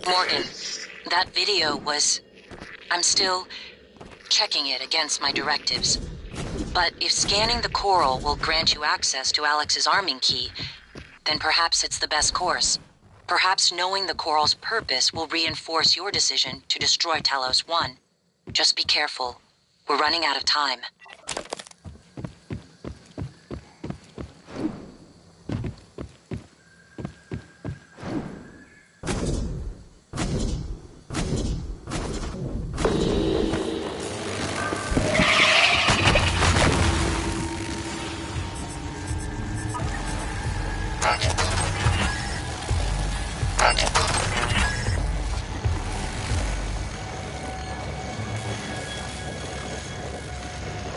Morgan, that video was... I'm still checking it against my directives. But if scanning the coral will grant you access to Alex's arming key, then perhaps it's the best course. Perhaps knowing the coral's purpose will reinforce your decision to destroy Talos 1. Just be careful. We're running out of time.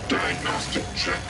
Diagnostic check.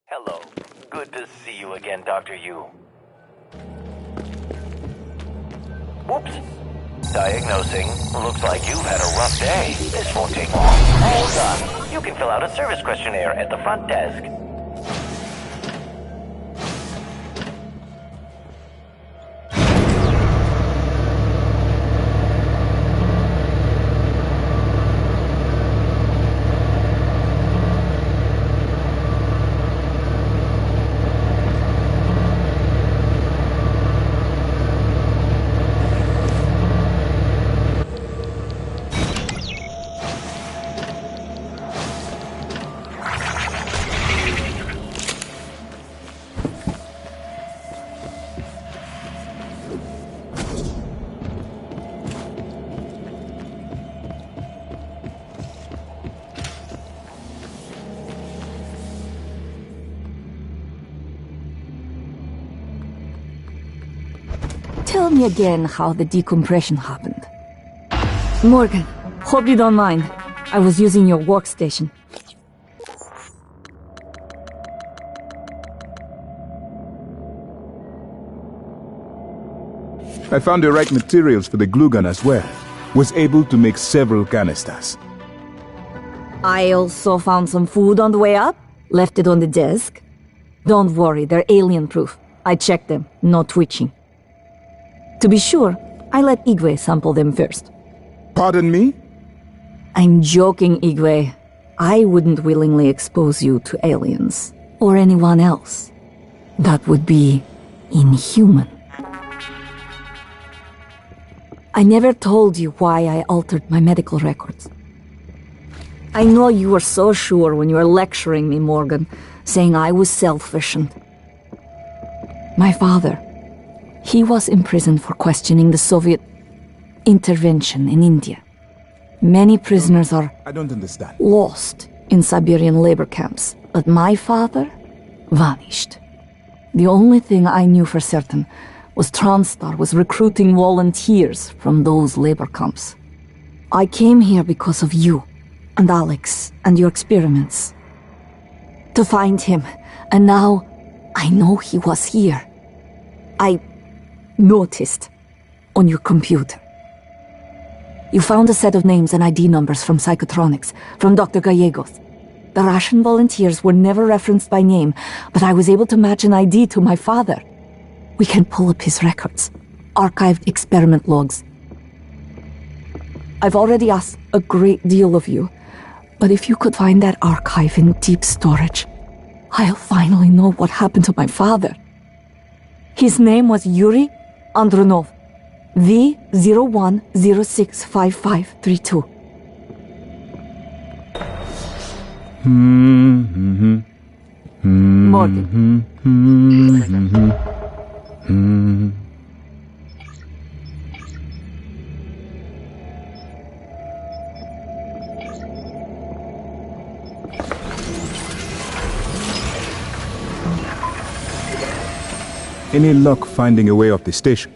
Hello. Good to see you again, Dr. Yu. Whoops. Diagnosing. Looks like you've had a rough day. This won't take long. All done. You can fill out a service questionnaire at the front desk. Tell me again how the decompression happened. Morgan, hope you don't mind. I was using your workstation. I found the right materials for the glue gun as well. Was able to make several canisters. I also found some food on the way up. Left it on the desk. Don't worry, they're alien-proof. I checked them, no twitching. To be sure, I let Igwe sample them first. Pardon me? I'm joking, Igwe. I wouldn't willingly expose you to aliens. Or anyone else. That would be inhuman. I never told you why I altered my medical records. I know you were so sure when you were lecturing me, Morgan, saying I was selfish and... My father, he was imprisoned for questioning the Soviet intervention in India. Many prisoners are... I don't understand. Lost in Siberian labor camps, but my father vanished. The only thing I knew for certain was TranStar was recruiting volunteers from those labor camps. I came here because of you and Alex and your experiments. To find him, and now I know he was here. I noticed on your computer. You found a set of names and ID numbers from Psychotronics, from Dr. Gallegos. The Russian volunteers were never referenced by name, but I was able to match an ID to my father. We can pull up his records, archived experiment logs. I've already asked a great deal of you, but if you could find that archive in deep storage, I'll finally know what happened to my father. His name was Yuri Andronov, V01065532. Morgan. Any luck finding a way off the station?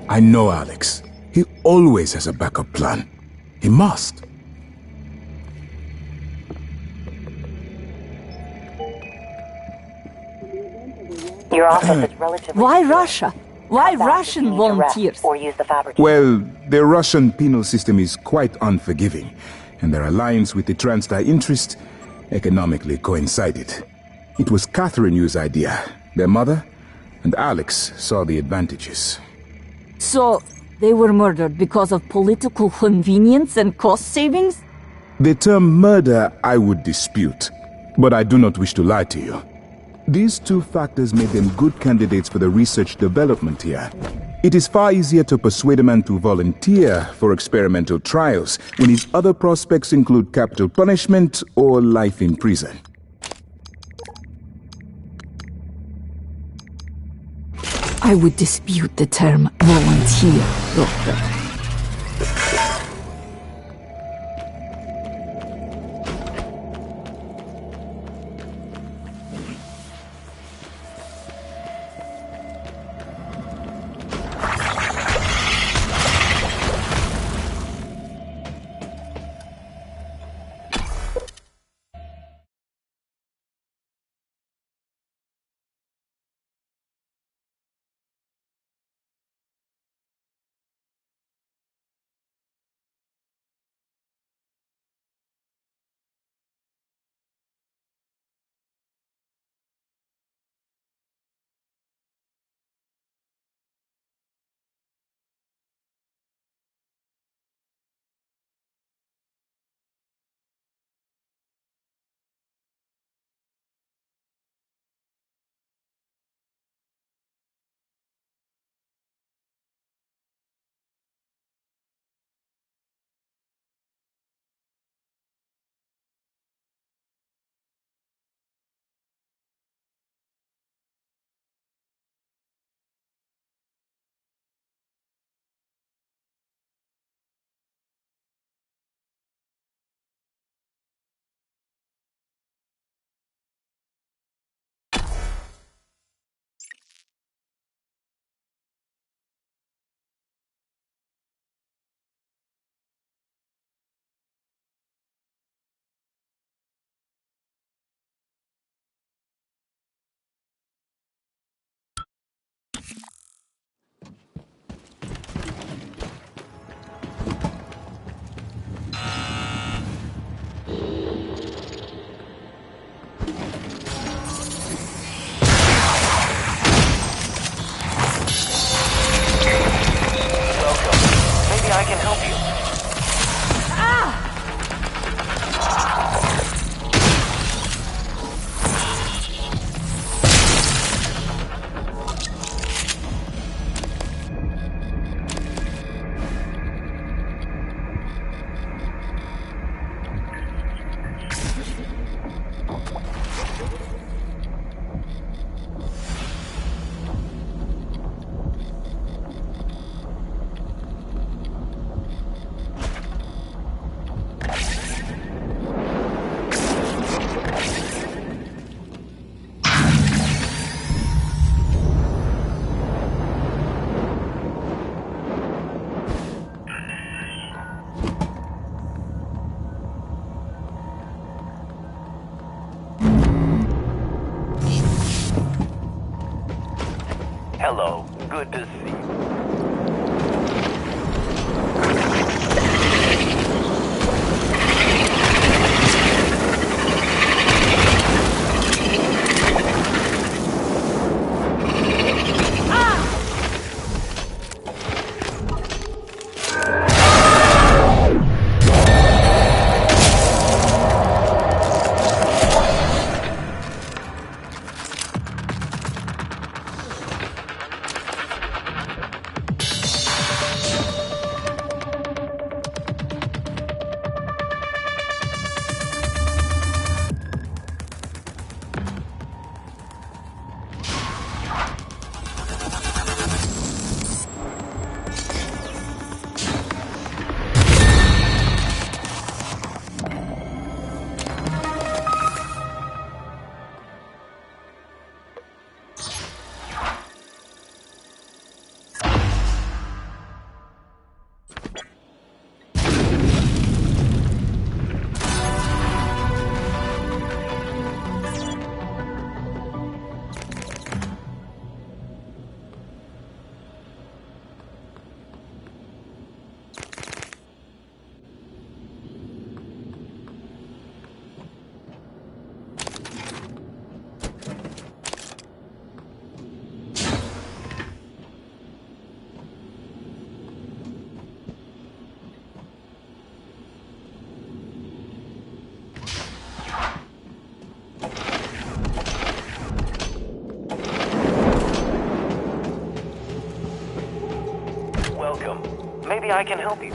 I know Alex. He always has a backup plan. He must. Your office is relatively... Why Russia? Why Russian volunteers? Or use the fabricator. Well, the Russian penal system is quite unforgiving, and their alliance with the TranStar interest economically coincided. It was Catherine Yu's idea. Their mother and Alex saw the advantages. So, they were murdered because of political convenience and cost savings? The term murder I would dispute, but I do not wish to lie to you. These two factors made them good candidates for the research development here. It is far easier to persuade a man to volunteer for experimental trials when his other prospects include capital punishment or life in prison. I would dispute the term volunteer, Doctor. Hello. Good to see you. Welcome. Maybe I can help you.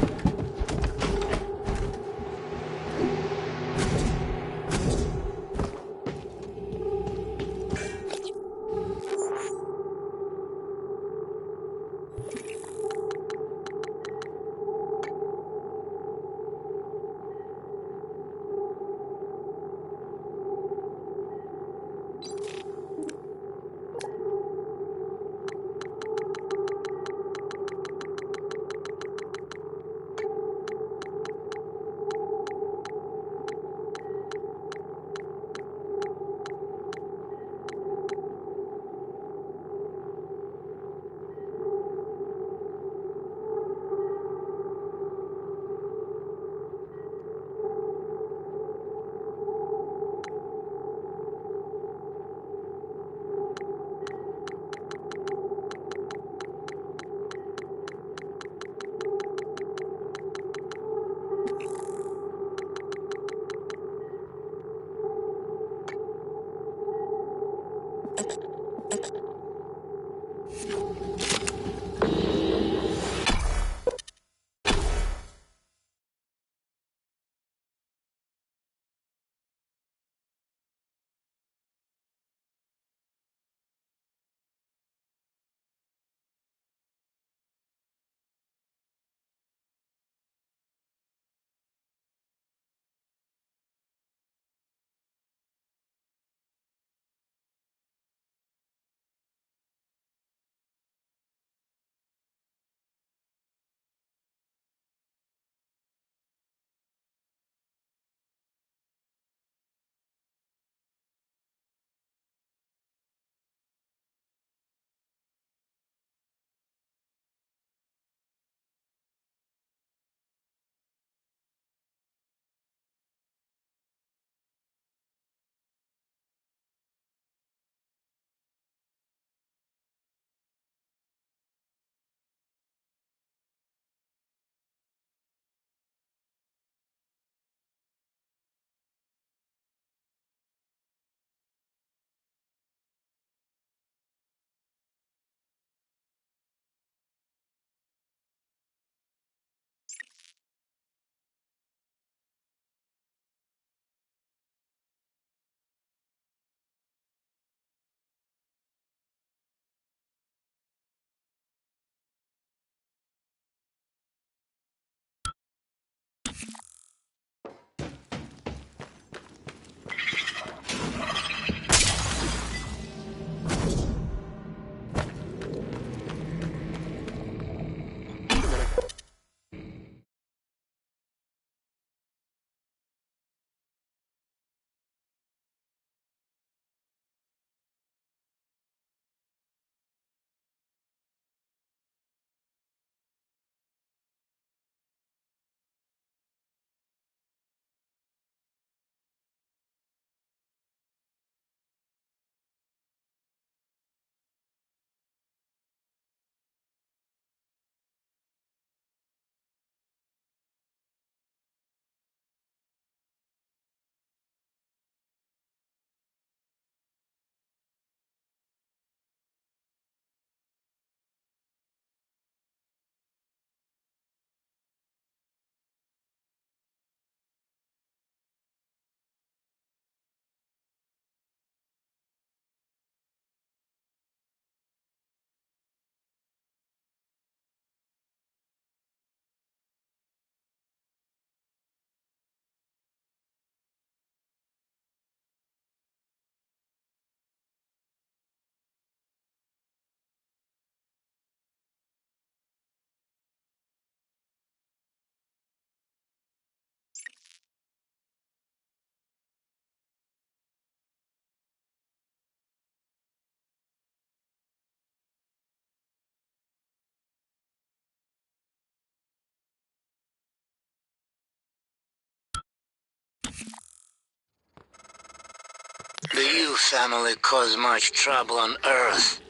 The Yu family caused much trouble on Earth.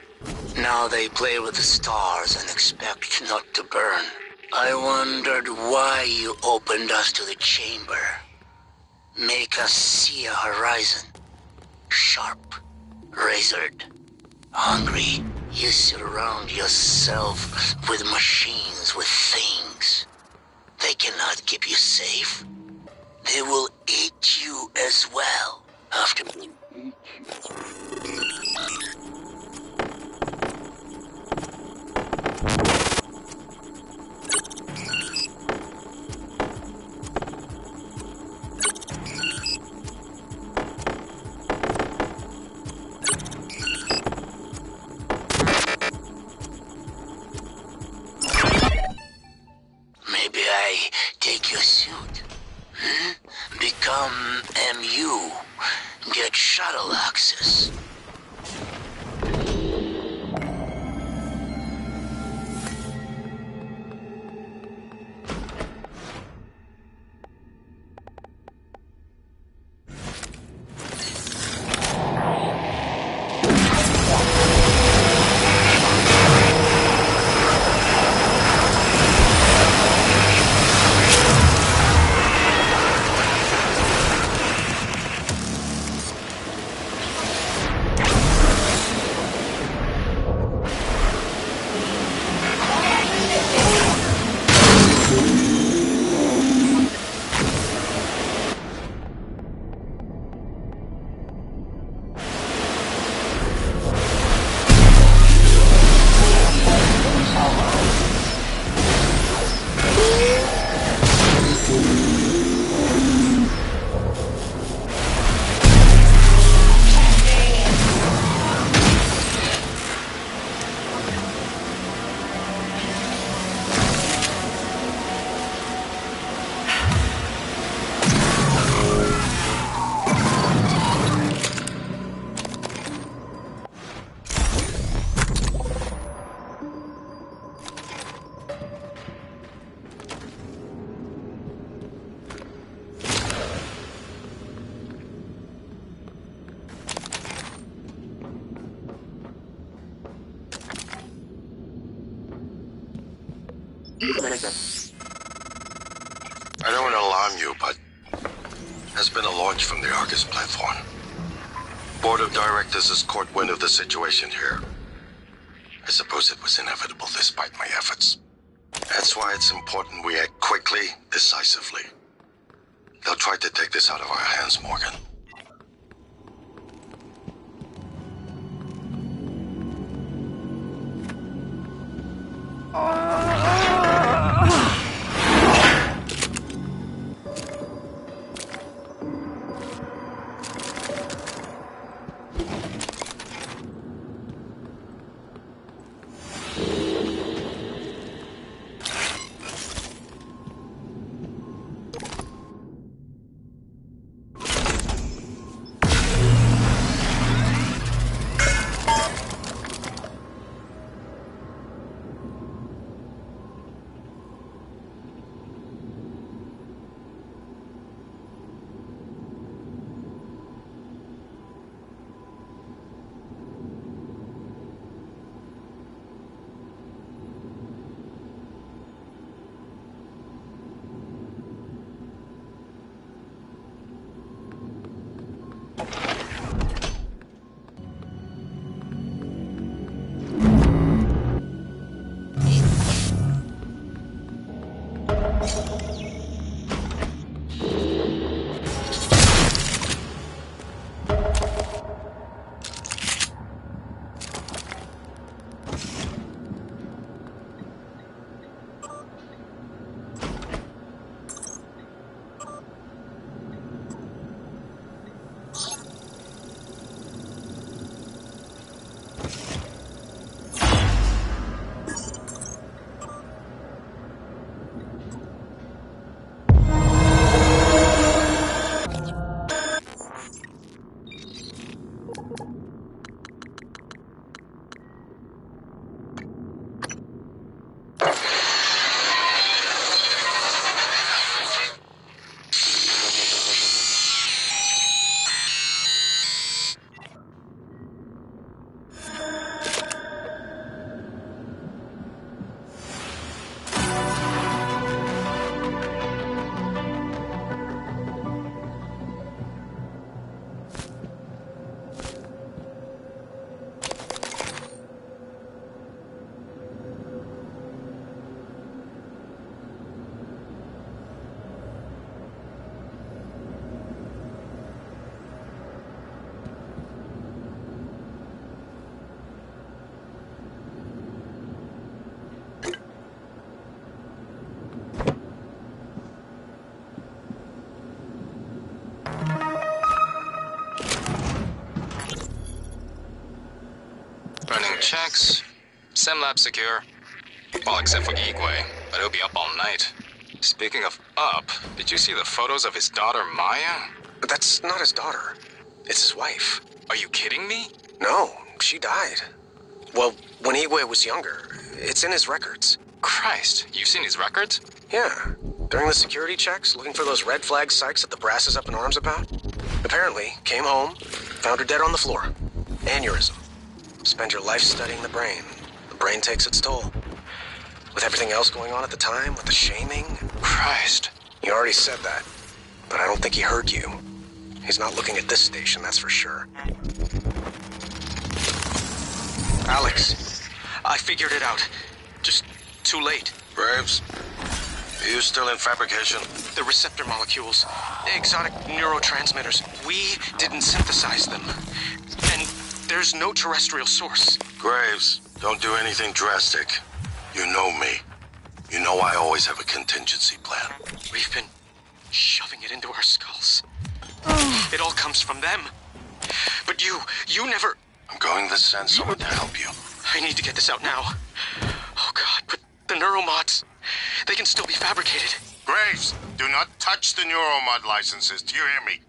Now they play with the stars and expect not to burn. I wondered why you opened us to the chamber. Make us see a horizon. Sharp, razored, hungry. You surround yourself with machines, with things. They cannot keep you safe. They will eat you as well after... Maybe I take your suit. Become MU. Get shuttle access. I don't want to alarm you, but there's been a launch from the Argus platform. Board of Directors has caught wind of the situation here. I suppose it was inevitable despite my efforts. That's why it's important we act quickly, decisively. They'll try to take this out of our hands, Morgan. Running checks. SimLab secure. Well, except for Igwe, but he'll be up all night. Speaking of up, did you see the photos of his daughter Maya? But that's not his daughter. It's his wife. Are you kidding me? No, she died. Well, when Igwe was younger. It's in his records. Christ, you've seen his records? Yeah. During the security checks, looking for those red flag psychs that the brass is up in arms about. Apparently, came home, found her dead on the floor. Aneurysm. Spend your life studying the brain. The brain takes its toll. With everything else going on at the time, with the shaming... Christ. You already said that, but I don't think he heard you. He's not looking at this station, that's for sure. Alex, I figured it out. Just too late. Graves, are you still in fabrication? The receptor molecules, exotic neurotransmitters, we didn't synthesize them. And there's no terrestrial source. Graves, don't do anything drastic. You know me. You know I always have a contingency plan. We've been shoving it into our skulls. It all comes from them. But you never... I'm going to send someone to help you. I need to get this out now. Oh God, but the neuromods, they can still be fabricated. Graves, do not touch the neuromod licenses. Do you hear me?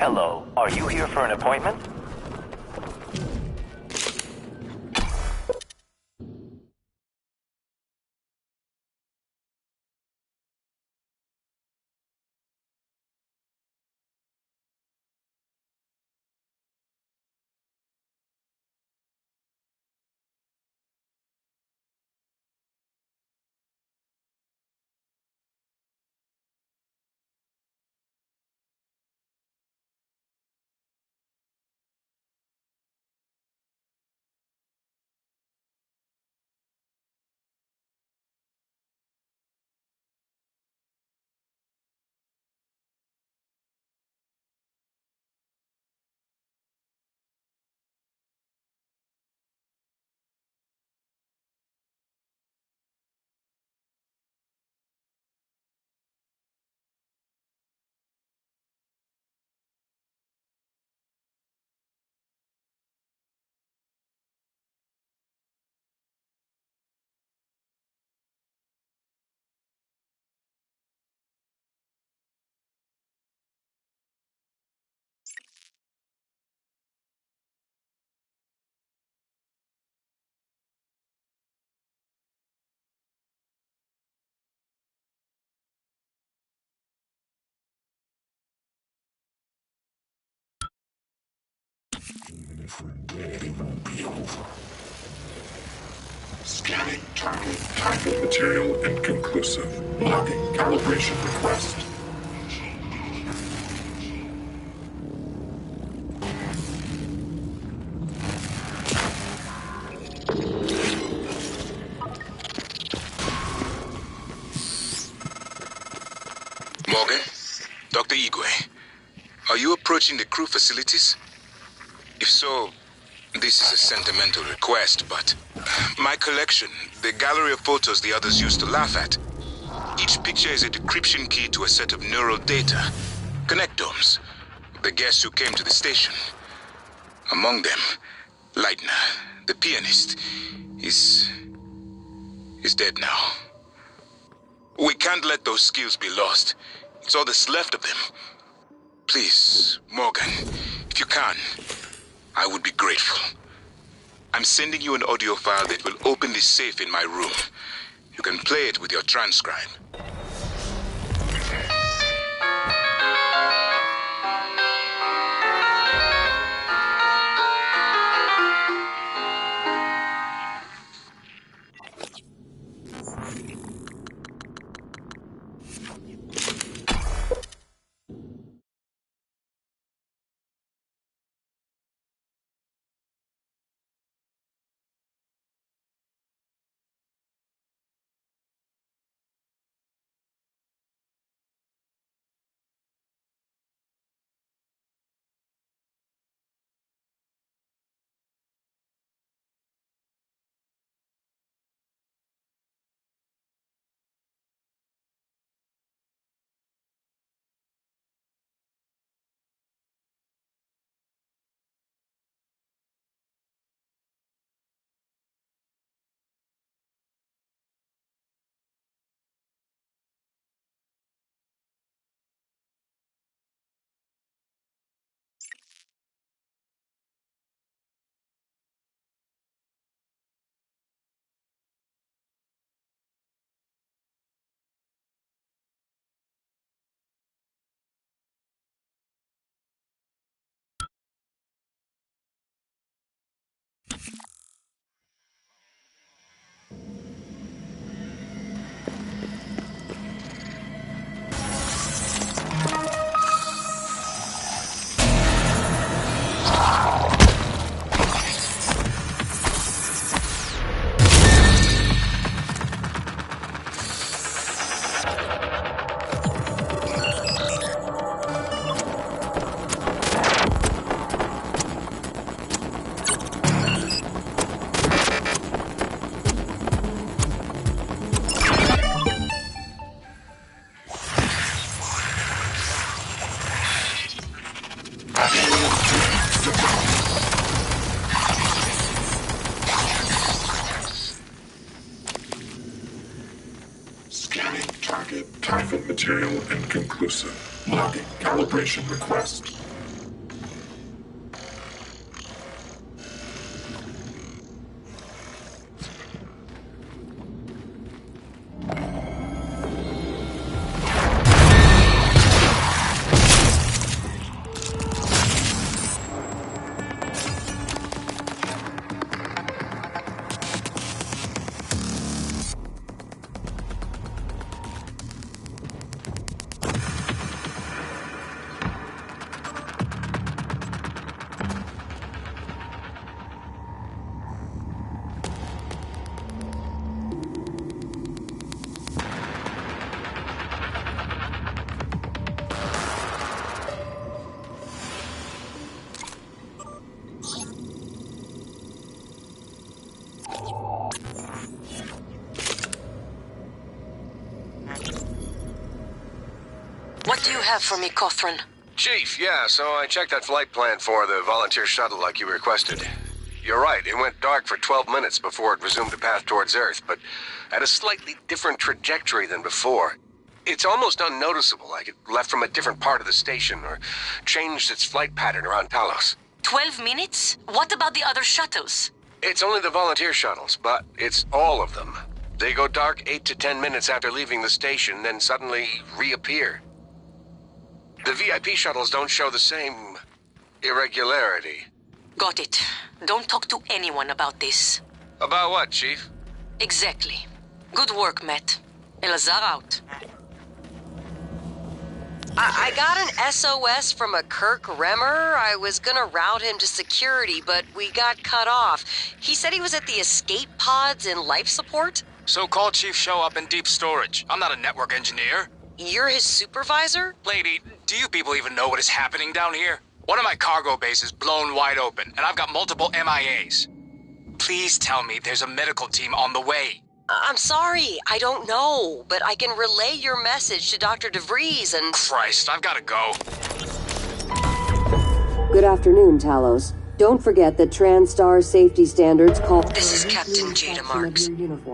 Hello, are you here for an appointment? Scanning target Typhon material inconclusive. Logging calibration request. Morgan? Dr. Igwe, are you approaching the crew facilities? If so, this is a sentimental request, but my collection, the gallery of photos the others used to laugh at. Each picture is a decryption key to a set of neural data, connectomes, the guests who came to the station. Among them, Leitner, the pianist, is dead now. We can't let those skills be lost. It's all that's left of them. Please, Morgan, if you can, I would be grateful. I'm sending you an audio file that will open this safe in my room. You can play it with your transcribe. Scanning target Typhon material inconclusive. Logging calibration request. What do you have for me, Cothran? Chief, yeah, so I checked that flight plan for the volunteer shuttle like you requested. You're right, it went dark for 12 minutes before it resumed a path towards Earth, but at a slightly different trajectory than before. It's almost unnoticeable, like it left from a different part of the station or changed its flight pattern around Talos. 12 minutes? What about the other shuttles? It's only the volunteer shuttles, but it's all of them. They go dark 8 to 10 minutes after leaving the station, then suddenly reappear. The VIP shuttles don't show the same irregularity. Got it. Don't talk to anyone about this. About what, Chief? Exactly. Good work, Matt. Elazar out. I got an SOS from a Kirk Remmer. I was gonna route him to security, but we got cut off. He said he was at the escape pods in life support. So call Chief Show up in deep storage. I'm not a network engineer. You're his supervisor? Lady, do you people even know what is happening down here? One of my cargo bays is blown wide open, and I've got multiple MIAs. Please tell me there's a medical team on the way. I'm sorry, I don't know, but I can relay your message to Dr. DeVries and... Christ, I've gotta go. Good afternoon, Talos. Don't forget that TranStar safety standards call... This is Captain Jada Marks.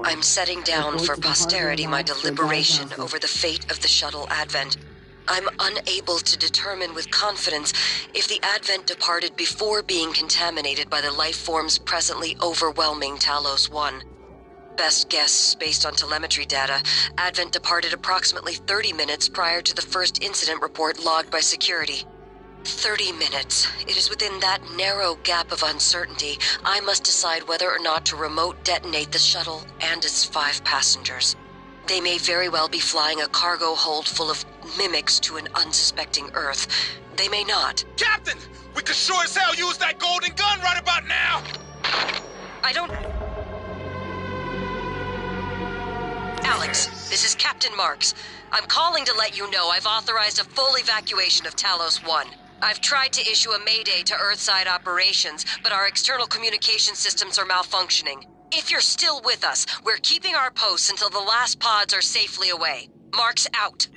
I'm setting down for posterity my deliberation over the fate of the shuttle Advent. I'm unable to determine with confidence if the Advent departed before being contaminated by the life forms presently overwhelming Talos 1. Best guess, based on telemetry data, Advent departed approximately 30 minutes prior to the first incident report logged by security. 30 minutes. It is within that narrow gap of uncertainty I must decide whether or not to remote detonate the shuttle and its 5 passengers. They may very well be flying a cargo hold full of mimics to an unsuspecting Earth. They may not. Captain! We could sure as hell use that golden gun right about now! I don't... Alex, this is Captain Marks. I'm calling to let you know I've authorized a full evacuation of Talos 1. I've tried to issue a mayday to Earthside operations, but our external communication systems are malfunctioning. If you're still with us, we're keeping our posts until the last pods are safely away. Marks out.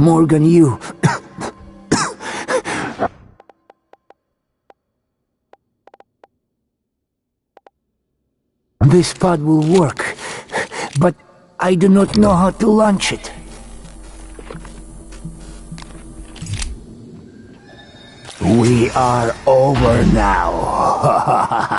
Morgan, you... This pod will work, but I do not know how to launch it. We are over now.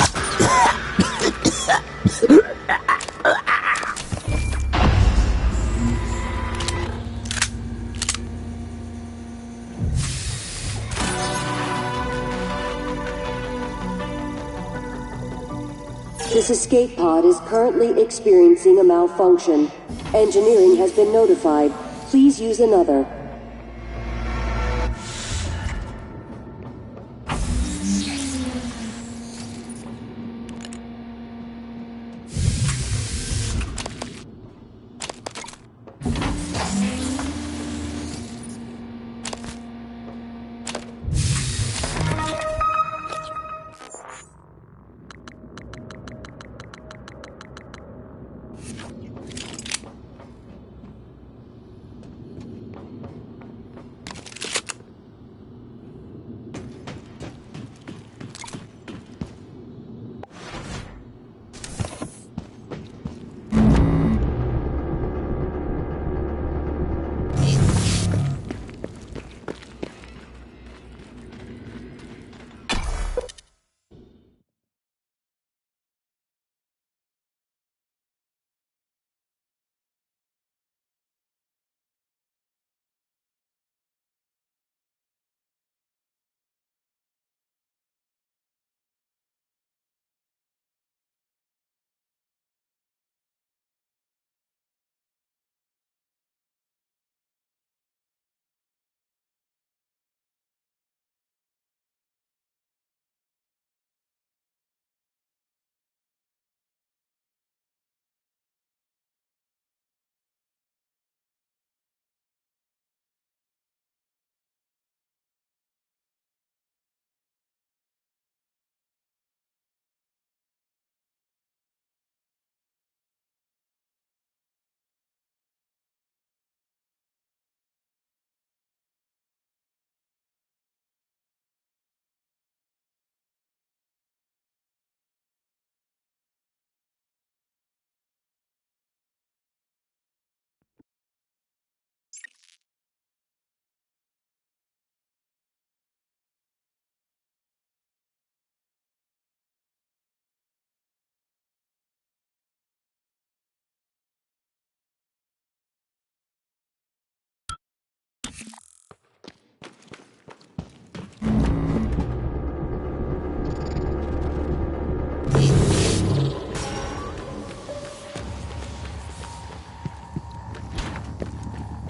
This escape pod is currently experiencing a malfunction. Engineering has been notified. Please use another.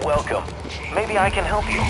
Welcome. Maybe I can help you.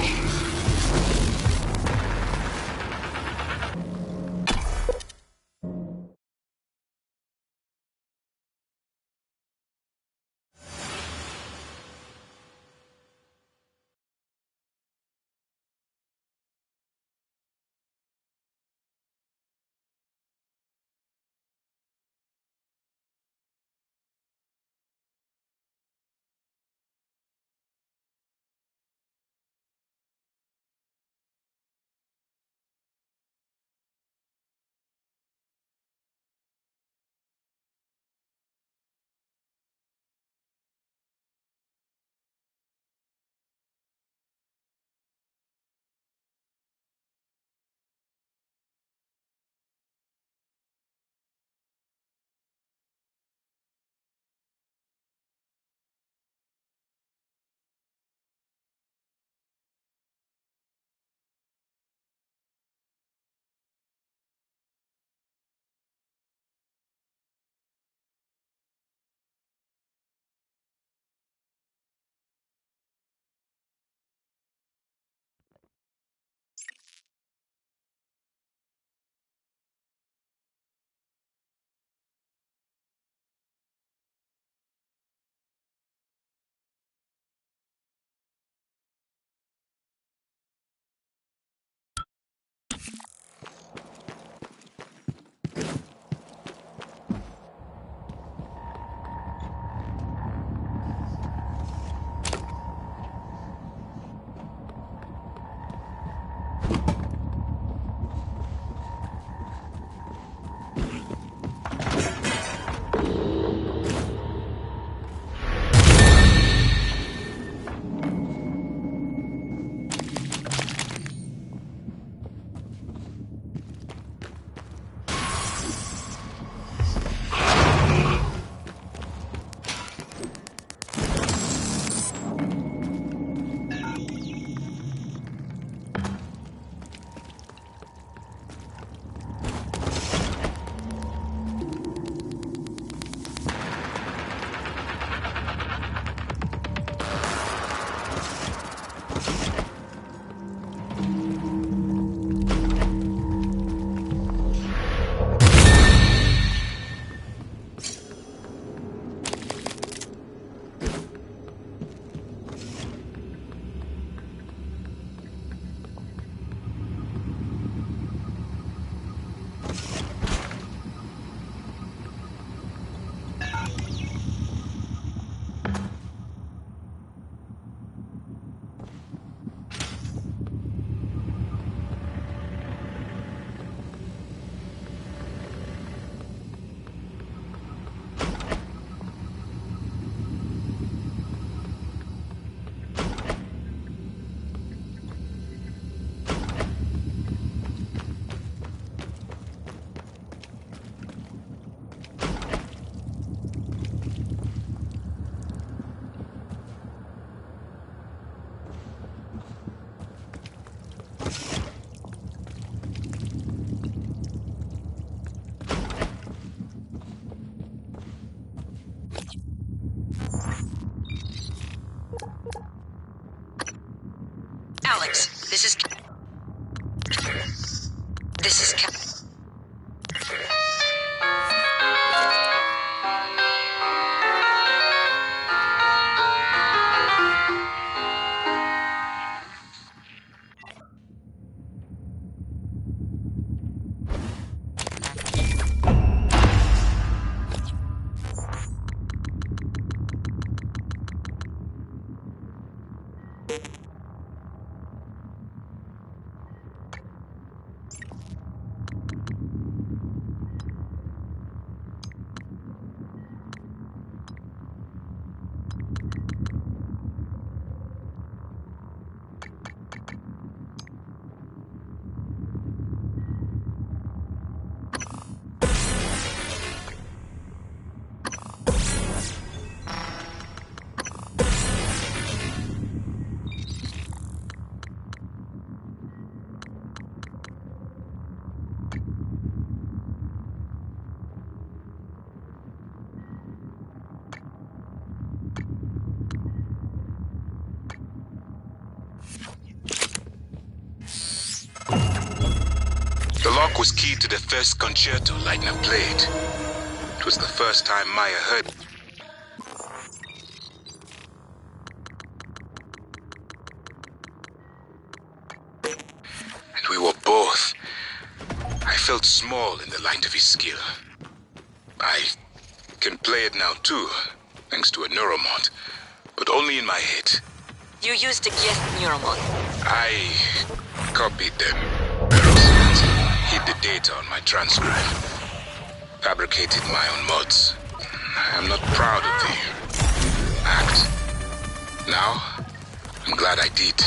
This is... This is... The lock was keyed to the first concerto Leitner played. It was the first time Maya heard. And we were both. I felt small in the light of his skill. I can play it now too, thanks to a neuromod, but only in my head. You used a guest neuromod. I copied them, hid the data on my transcribe, fabricated my own mods. I'm not proud of the act. Now, I'm glad I did.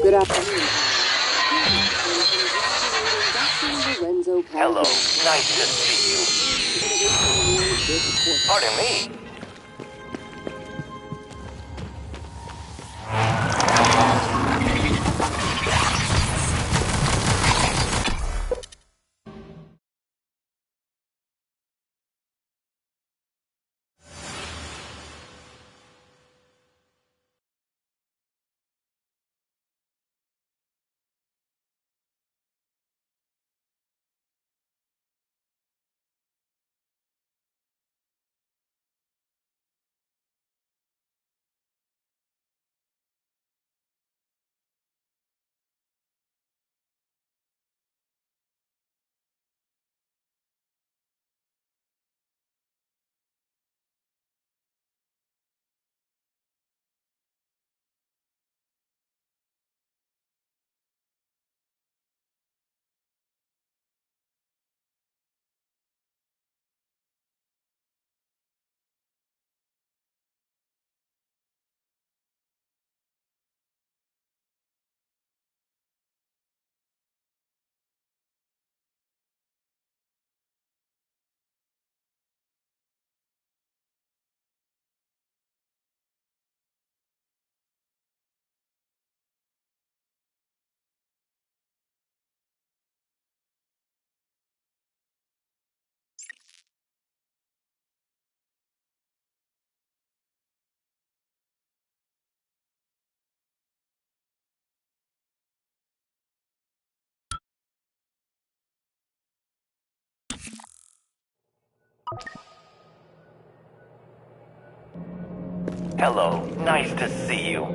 Good afternoon. Hello, nice to see you. Pardon me. Hello, nice to see you.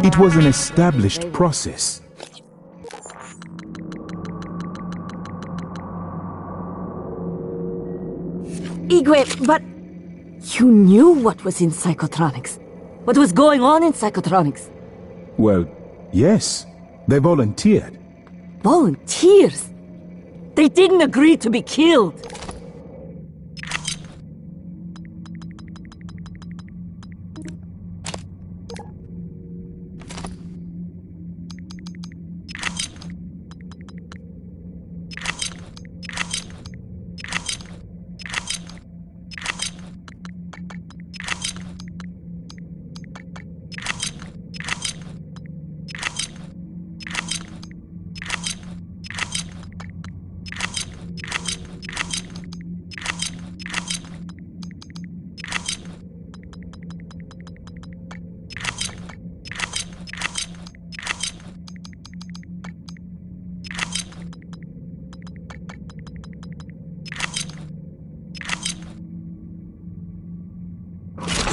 It was an established process. Igwe, but you knew what was in psychotronics. What was going on in psychotronics? Well, yes. They volunteered. Volunteers? They didn't agree to be killed.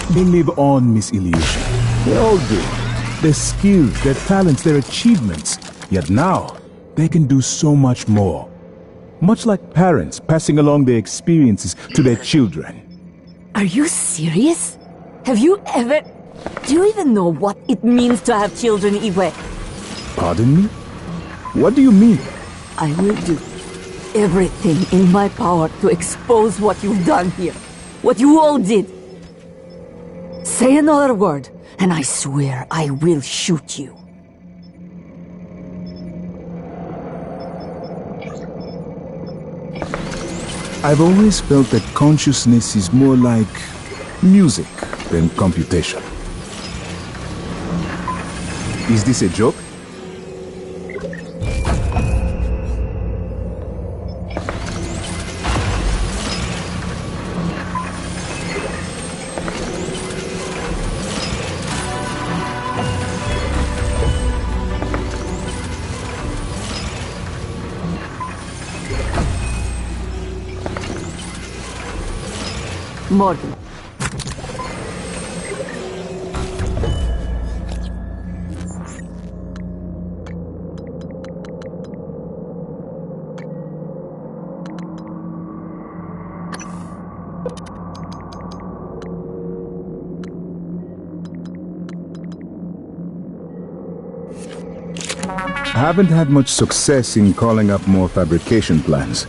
They live on, Miss Illusion. They all do. Their skills, their talents, their achievements. Yet now, they can do so much more. Much like parents passing along their experiences to their children. Are you serious? Have you ever... Do you even know what it means to have children, Igwe? Pardon me? What do you mean? I will do everything in my power to expose what you've done here. What you all did. Say another word, and I swear I will shoot you. I've always felt that consciousness is more like music than computation. Is this a joke? Morgan. I haven't had much success in calling up more fabrication plans,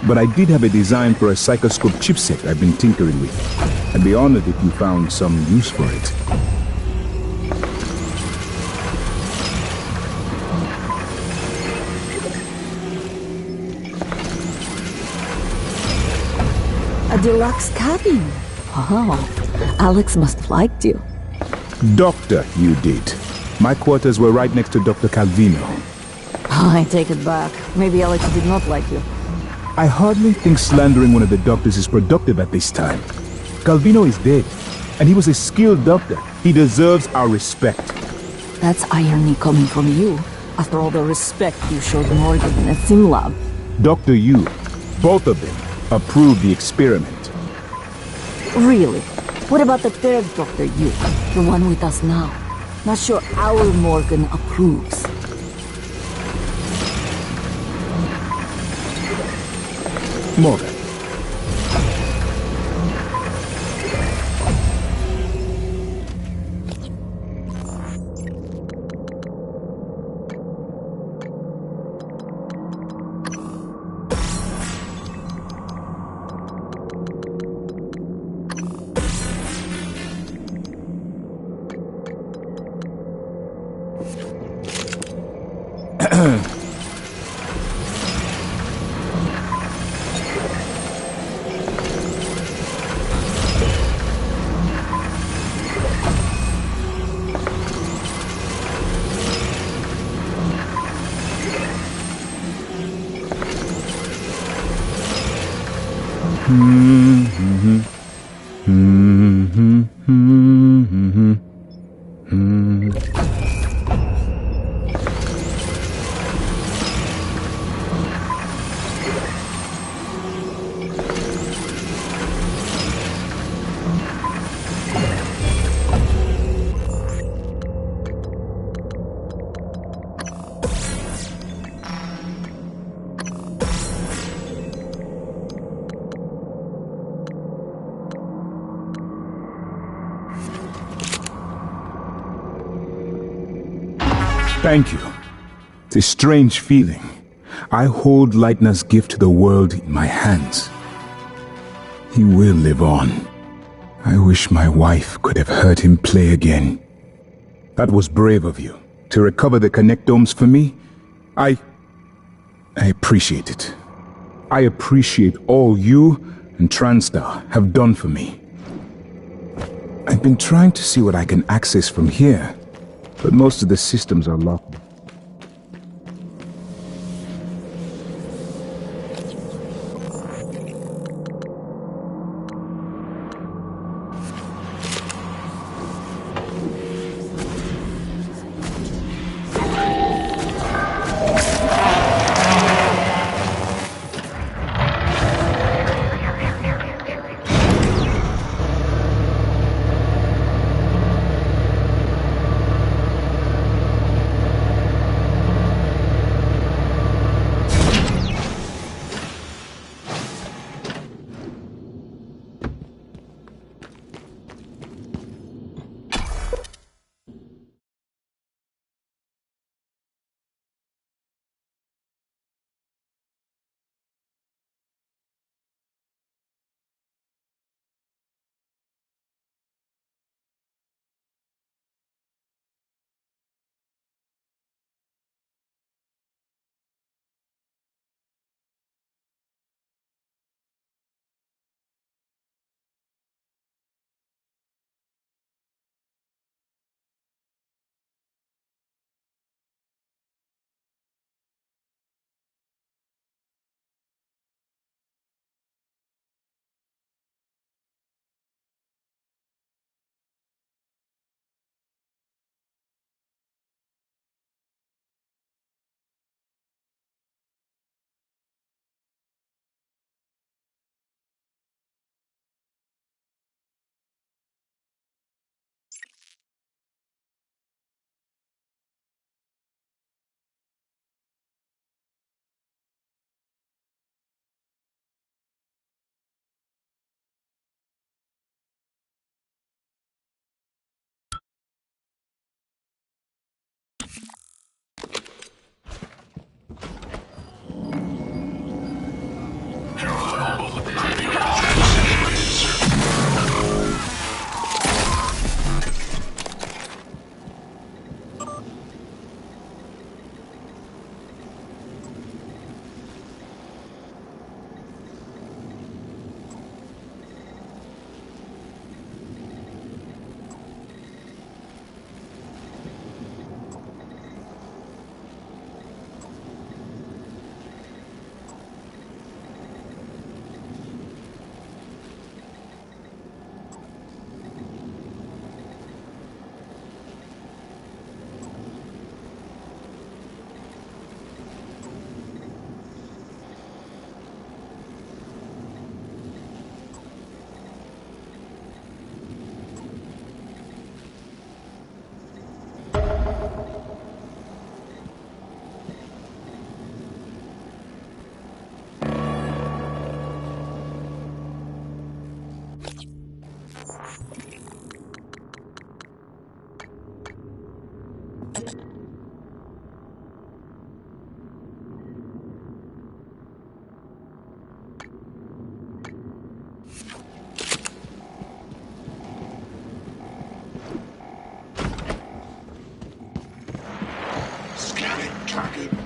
but I did have a design for a psychoscope chipset I've been tinkering with. I'd be honored if you found some use for it. A deluxe cabin. Wow. Alex must have liked you. Doctor, you did. My quarters were right next to Dr. Calvino. I take it back. Maybe Alex did not like you. I hardly think slandering one of the doctors is productive at this time. Calvino is dead, and he was a skilled doctor. He deserves our respect. That's irony coming from you, after all the respect you showed Morgan at SimLab. Dr. Yu, both of them, approved the experiment. Really? What about the third Dr. Yu, the one with us now? Not sure our Morgan approves. Morgan. Thank you. It's a strange feeling. I hold Leitner's gift to the world in my hands. He will live on. I wish my wife could have heard him play again. That was brave of you, to recover the connectomes for me. I appreciate it. I appreciate all you and TranStar have done for me. I've been trying to see what I can access from here, but most of the systems are locked.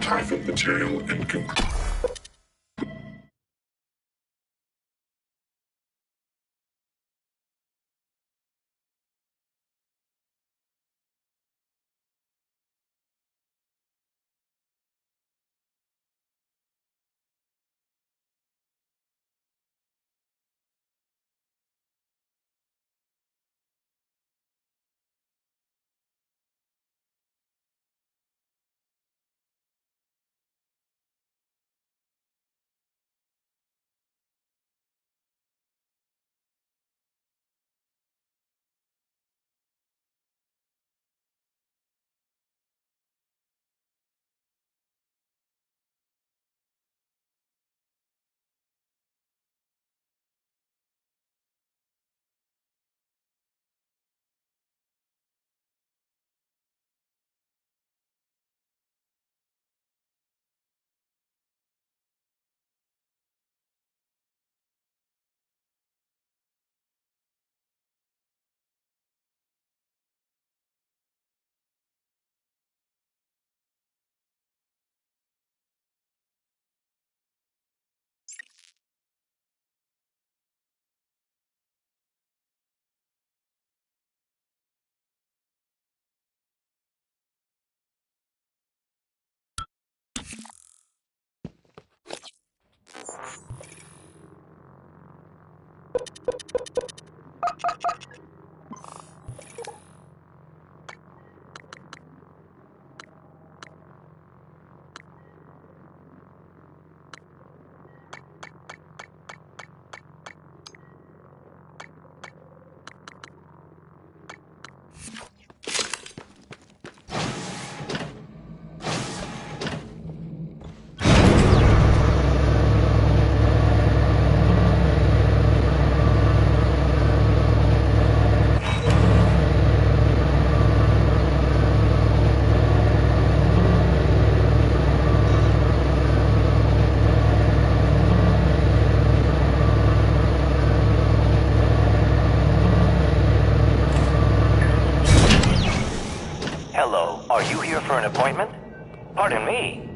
Typhon material inconclusive. Hello, are you here for an appointment? Pardon me.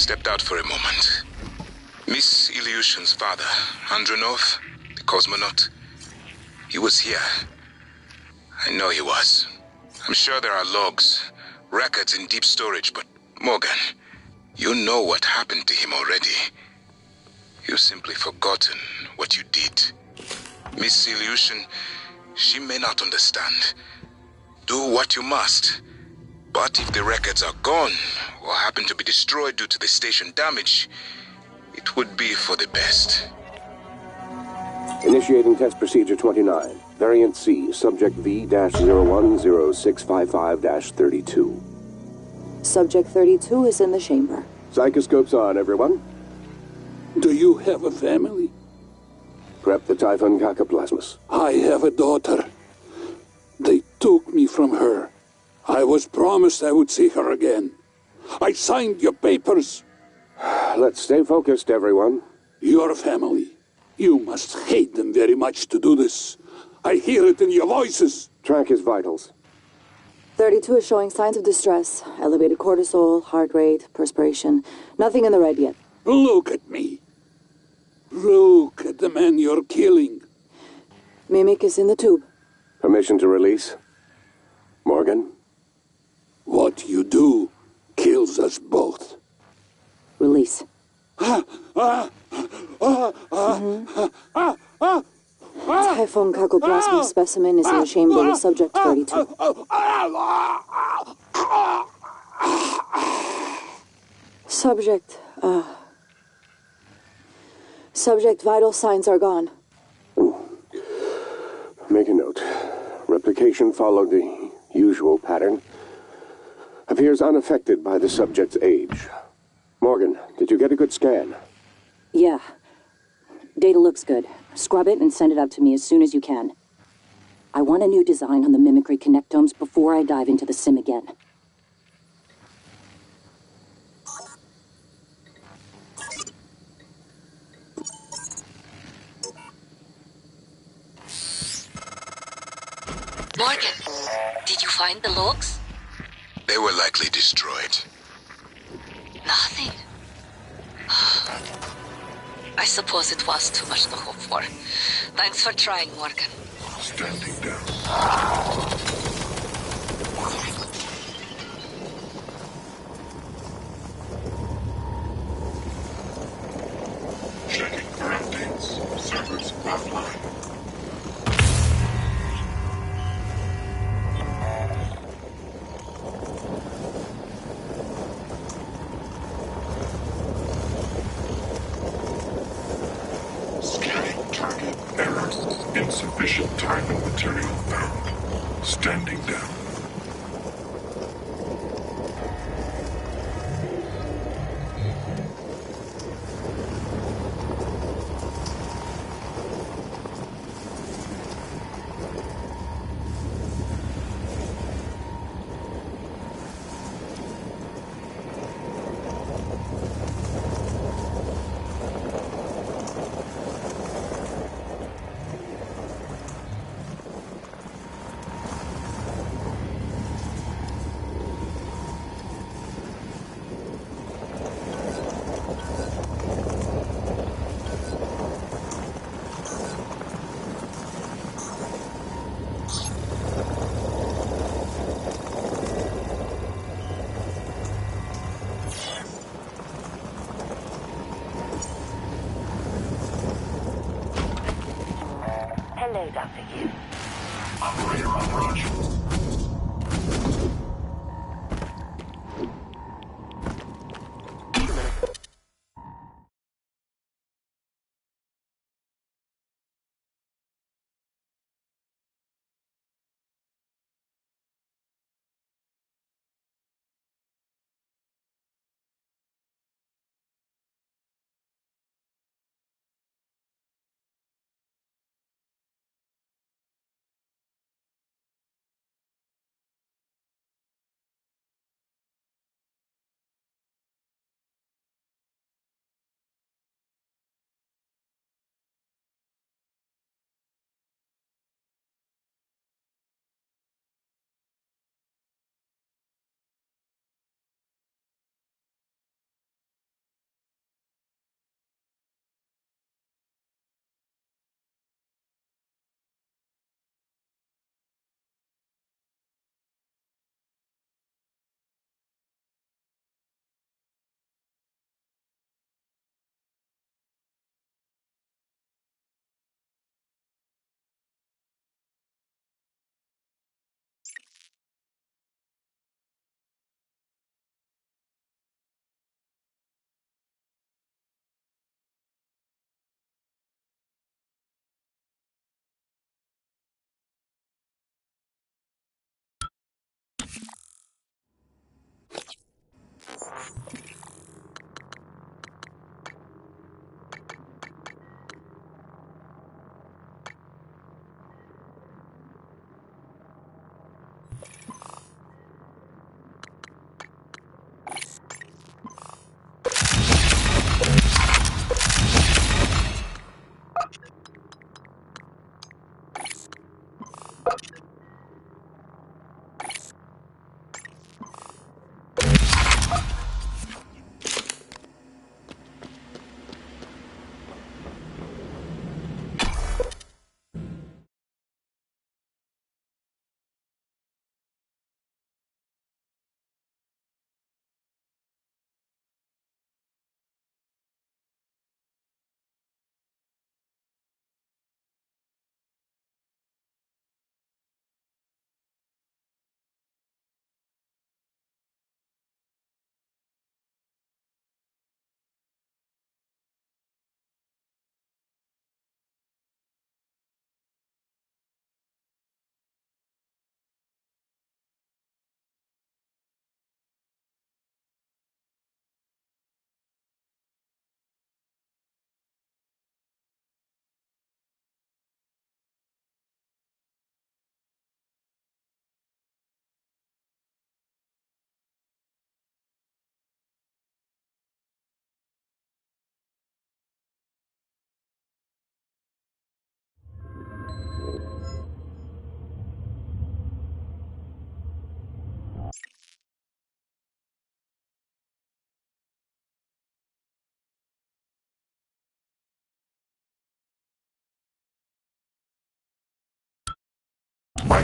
stepped out for a moment. Miss Ilyushin's father, Andronov, the cosmonaut, he was here. I know he was. I'm sure there are logs, records in deep storage, but Morgan, you know what happened to him already. You've simply forgotten what you did. Miss Ilyushin, she may not understand. Do what you must. But if the records are gone, or happen to be destroyed due to the station damage, it would be for the best. Initiating test procedure 29. Variant C, subject V-010655-32. Subject 32 is in the chamber. Psychoscopes on, everyone. Do you have a family? Prep the Typhon cacoplasmus. I have a daughter. They took me from her. I was promised I would see her again. I signed your papers. Let's stay focused, everyone. Your family. You must hate them very much to do this. I hear it in your voices. Track his vitals. 32 is showing signs of distress. Elevated cortisol, heart rate, perspiration. Nothing in the red yet. Look at me. Look at the man you're killing. Mimic is in the tube. Permission to release. Morgan? What you do kills us both. Release. Typhon cacoplasma specimen is in the chamber with subject 32. Subject vital signs are gone. Make a note. Replication followed the usual pattern. Appears unaffected by the subject's age. Morgan, did you get a good scan? Yeah. Data looks good. Scrub it and send it up to me as soon as you can. I want a new design on the mimicry connectomes before I dive into the sim again. Morgan, did you find the logs? They were likely destroyed. Nothing. I suppose it was too much to hope for. Thanks for trying, Morgan. Standing down. Checking for updates. Servers offline. Target error. Insufficient time and material found. Standing down. Hello, Dr. Yu. Operator approach.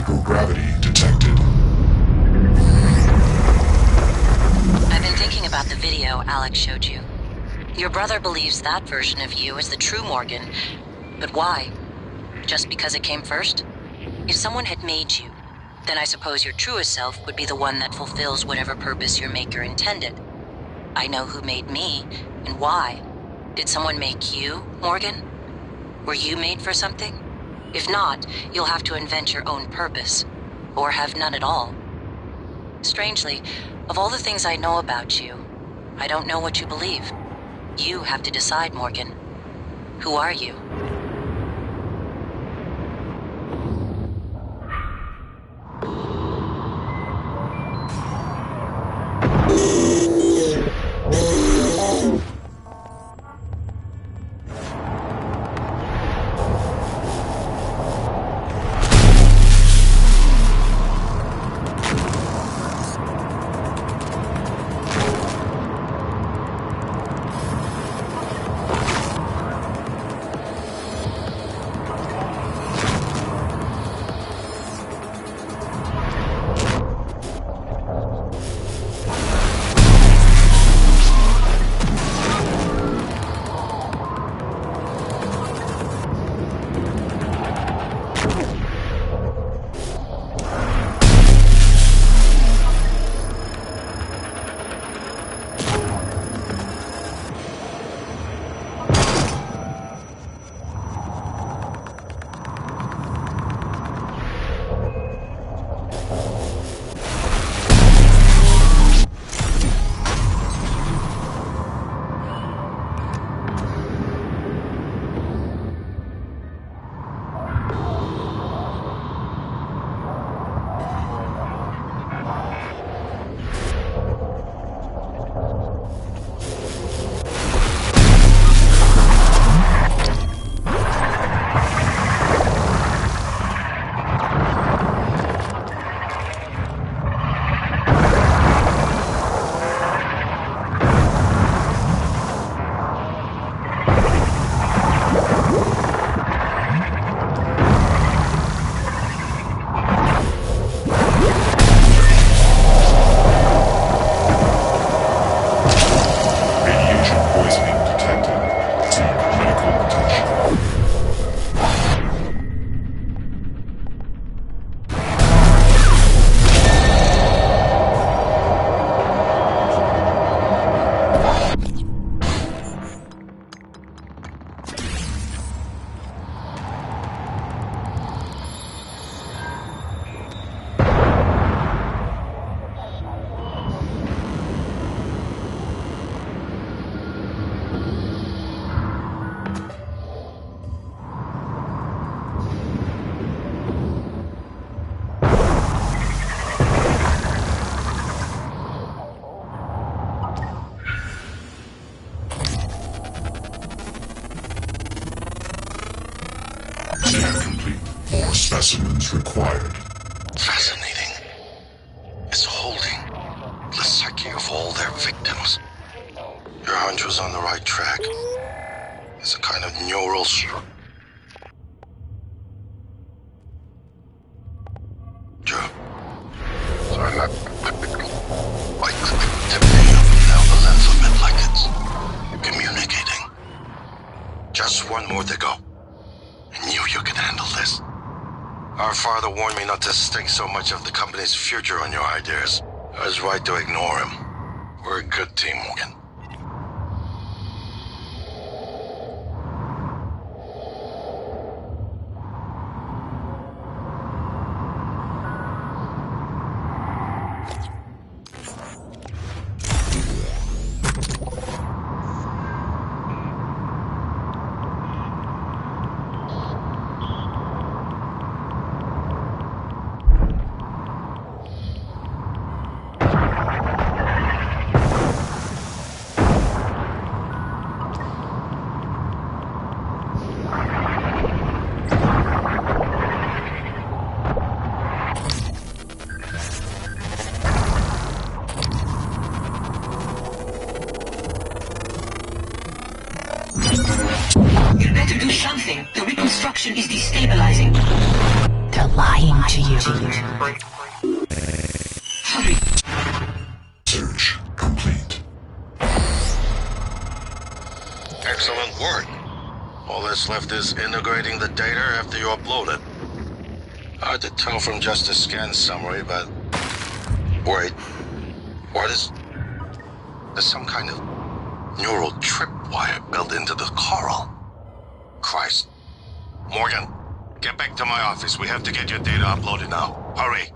microgravity detected. I've been thinking about the video Alex showed you. Your brother believes that version of you is the true Morgan, but why? Just because it came first? If someone had made you, then I suppose your truest self would be the one that fulfills whatever purpose your maker intended. I know who made me, and why. Did someone make you, Morgan? Were you made for something? If not, you'll have to invent your own purpose, or have none at all. Strangely, of all the things I know about you, I don't know what you believe. You have to decide, Morgan. Who are you? Specimens required. Fascinating. It's holding the psyche of all their victims. Your hunch was on the right track. It's a kind of neural structure. Sorry, not like activity up and down the length of it like it's communicating. Just one more to go. I knew you could handle this. Our father warned me not to stake so much of the company's future on your ideas. I was right to ignore him. We're a good team, Morgan. You better do something. The reconstruction is destabilizing. They're lying to you. Search complete. Excellent work. All that's left is integrating the data after you upload it. Hard to tell from just a scan summary, but... Wait. What is... There's some kind of neural tripwire built into the coral. Christ. Morgan, get back to my office. We have to get your data uploaded now. Hurry.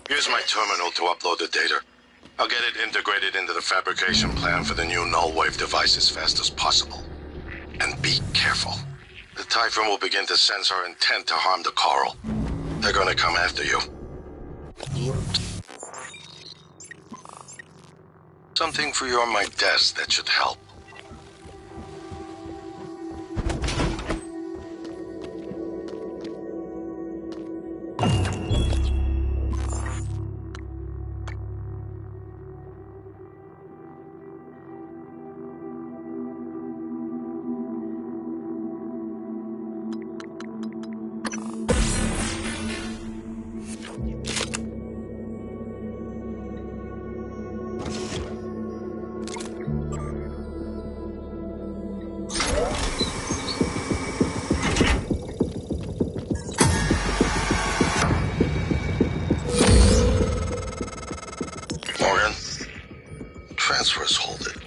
Use my terminal to upload the data. I'll get it integrated into the fabrication plan for the new null wave device as fast as possible. And be careful. The Typhon will begin to sense our intent to harm the coral. They're gonna come after you. Something for you on my desk that should help. Transfers hold it.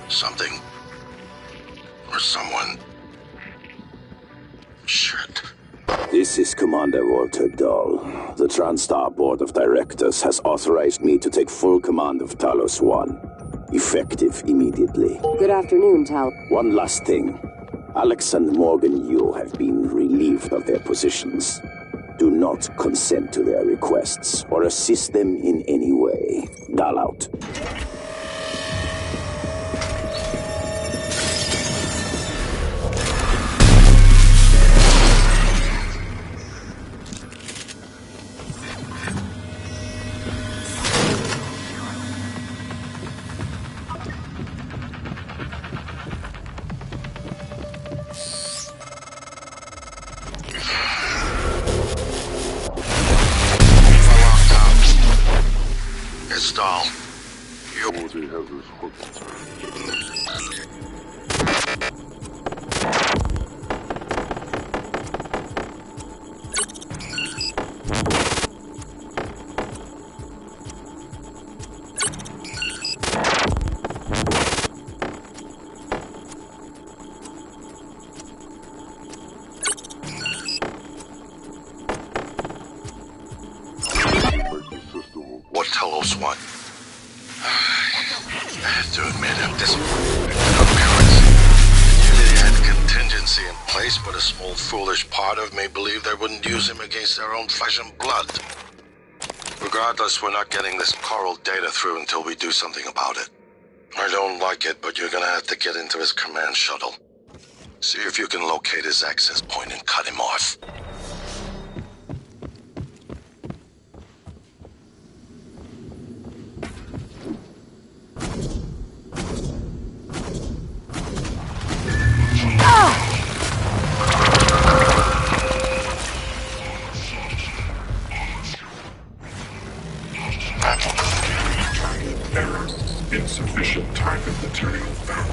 Something or someone. Shit. This is Commander Walter Dahl. The TranStar Board of Directors has authorized me to take full command of Talos 1. Effective immediately. Good afternoon, Tal. One last thing. Alex and Morgan Yu have been relieved of their positions. Do not consent to their requests or assist them in any way. Dahl out. What Telos want? I have to admit, I'm disappointed in our parents. Usually they had contingency in place, but a small foolish part of me believed they wouldn't use him against their own flesh and blood. Regardless, we're not getting this coral data through until we do something about it. I don't like it, but you're gonna have to get into his command shuttle. See if you can locate his access point and cut him off. Error. Insufficient Typhon material found.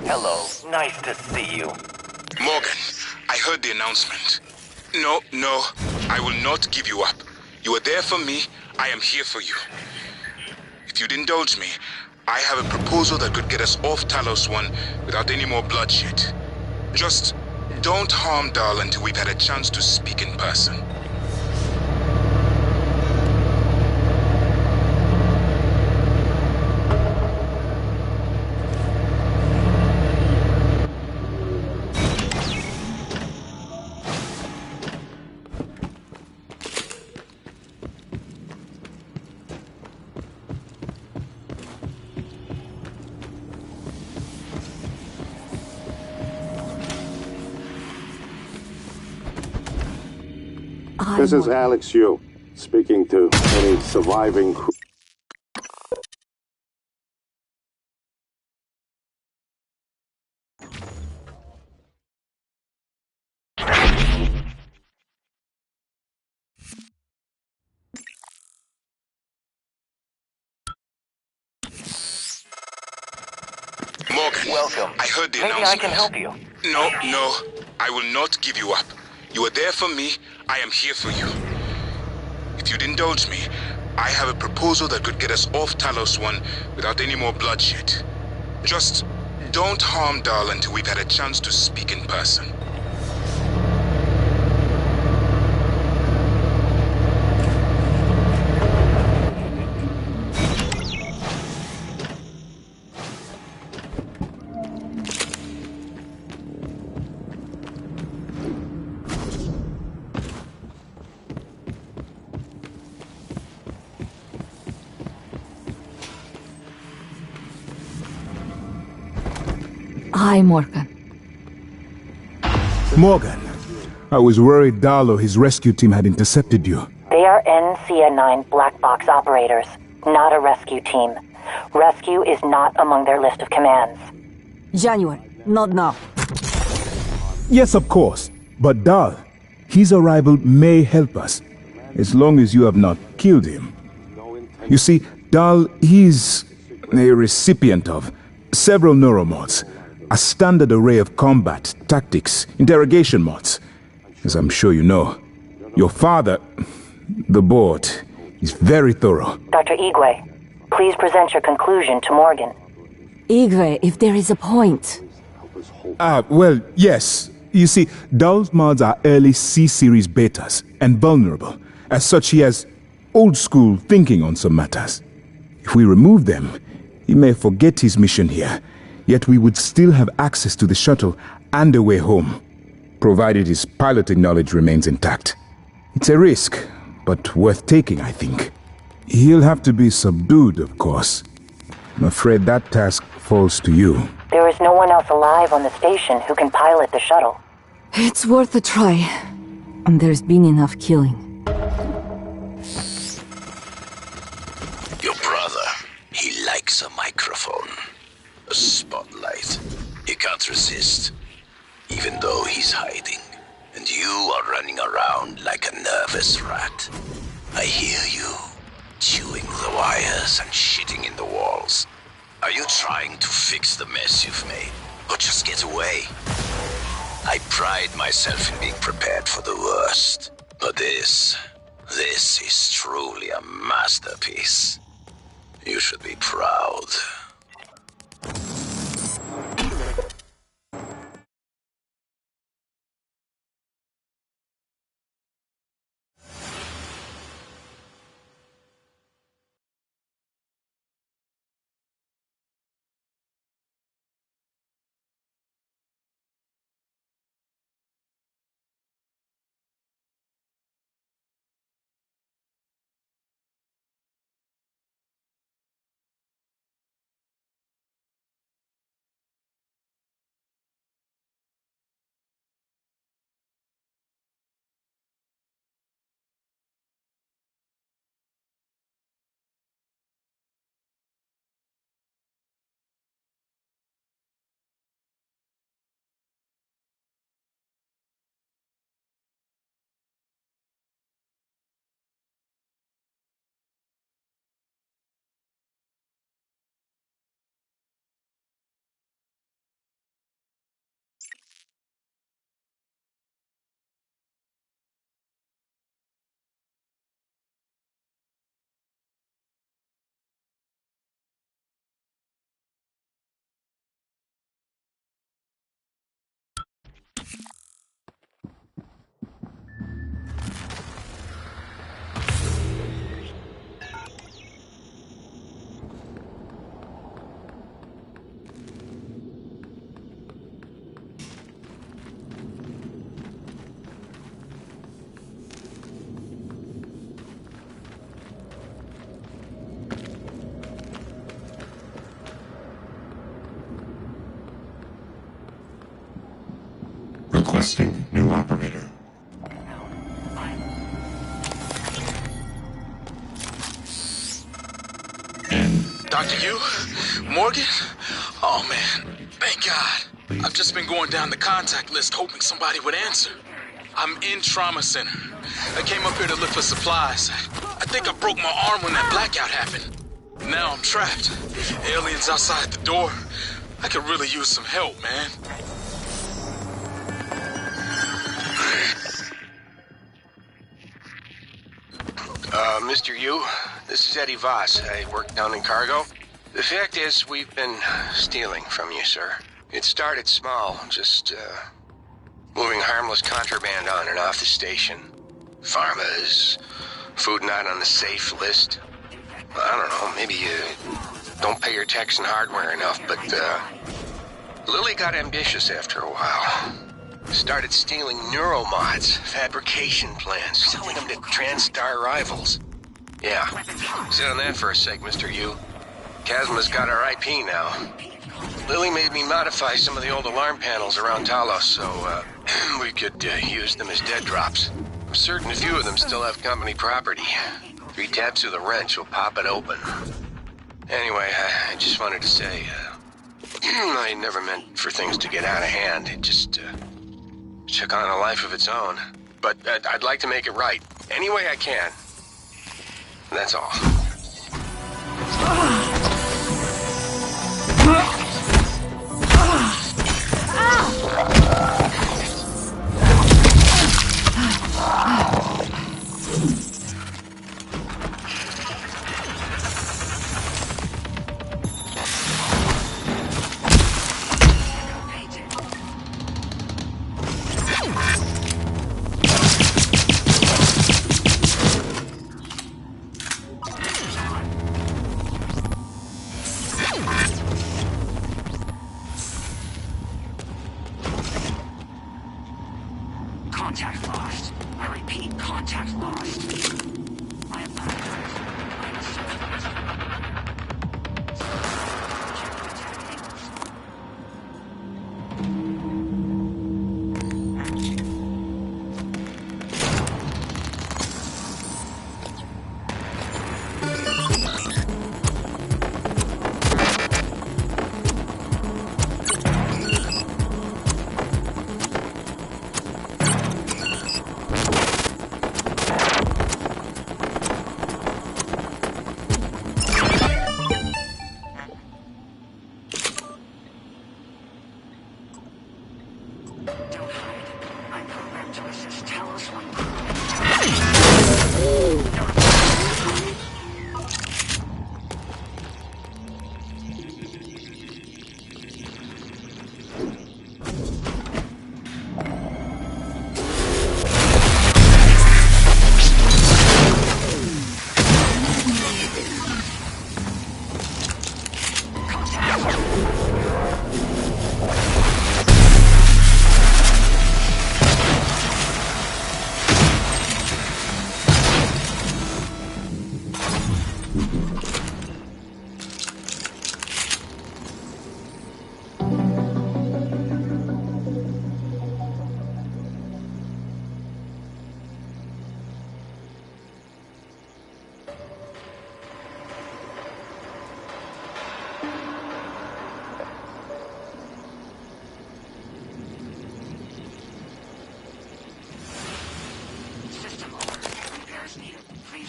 Hello, nice to see you. Morgan, I heard the announcement. No, I will not give you up. You are there for me, I am here for you. If you'd indulge me, I have a proposal that could get us off Talos 1 without any more bloodshed. Just don't harm Dahl until we've had a chance to speak in person. This is Alex Yu, speaking to any surviving crew. Morgan, welcome. I heard the Maybe announcement. I can help you. No, I will not give you up. You are there for me, I am here for you. If you'd indulge me, I have a proposal that could get us off Talos 1 without any more bloodshed. Just don't harm Dahl until we've had a chance to speak in person. Hi, Morgan. Morgan, I was worried Dahl or his rescue team had intercepted you. They are NCA-9 black box operators, not a rescue team. Rescue is not among their list of commands. January, not now. Yes, of course. But Dahl, his arrival may help us, as long as you have not killed him. You see, Dahl, he's a recipient of several neuromods, a standard array of combat, tactics, interrogation mods. As I'm sure you know, your father, the board, is very thorough. Dr. Igwe, please present your conclusion to Morgan. Igwe, if there is a point. Well, yes. You see, Dahl's mods are early C-series betas and vulnerable. As such, he has old-school thinking on some matters. If we remove them, he may forget his mission here, yet we would still have access to the shuttle and a way home, provided his piloting knowledge remains intact. It's a risk, but worth taking, I think. He'll have to be subdued, of course. I'm afraid that task falls to you. There is no one else alive on the station who can pilot the shuttle. It's worth a try. And there's been enough killing. Your brother, he likes a microphone. A spotlight. He can't resist. Even though he's hiding. And you are running around like a nervous rat. I hear you. Chewing the wires and shitting in the walls. Are you trying to fix the mess you've made? Or just get away? I pride myself in being prepared for the worst. But this is truly a masterpiece. You should be proud. Requesting new operator. Dr. Yu? Morgan? Oh man, thank God. I've just been going down the contact list hoping somebody would answer. I'm in trauma center. I came up here to look for supplies. I think I broke my arm when that blackout happened. Now I'm trapped. Aliens outside the door. I could really use some help, man. Mr. Yu, this is Eddie Voss. I work down in cargo. The fact is, we've been stealing from you, sir. It started small, just, moving harmless contraband on and off the station. Pharmas, food not on the safe list. I don't know, maybe you don't pay your tax and hardware enough, but, Lily got ambitious after a while. Started stealing neuromods, fabrication plans, selling them to TranStar rivals. Yeah, sit on that for a sec, Mr. Yu. Chasma's got our IP now. Lily made me modify some of the old alarm panels around Talos, so, We could use them as dead drops. I'm certain a few of them still have company property. 3 tabs through the wrench will pop it open. Anyway, I just wanted to say, I never meant for things to get out of hand. It just took on a life of its own. But I'd like to make it right, any way I can. That's all. Contact lost. I repeat, contact lost. I apologize.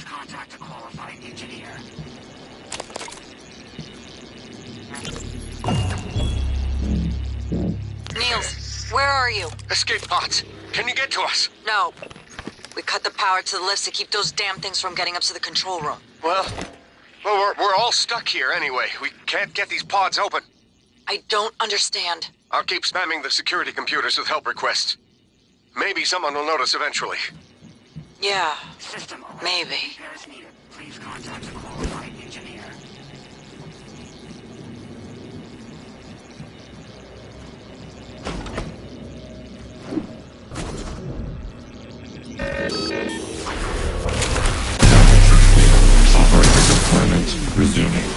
Contact a qualified engineer. Niels, where are you? Escape pods. Can you get to us? No. We cut the power to the lifts to keep those damn things from getting up to the control room. Well, we're all stuck here anyway. We can't get these pods open. I don't understand. I'll keep spamming the security computers with help requests. Maybe someone will notice eventually. Yeah, System alert. maybe. Repairs needed. Please contact a qualified engineer. Operator deployment resuming.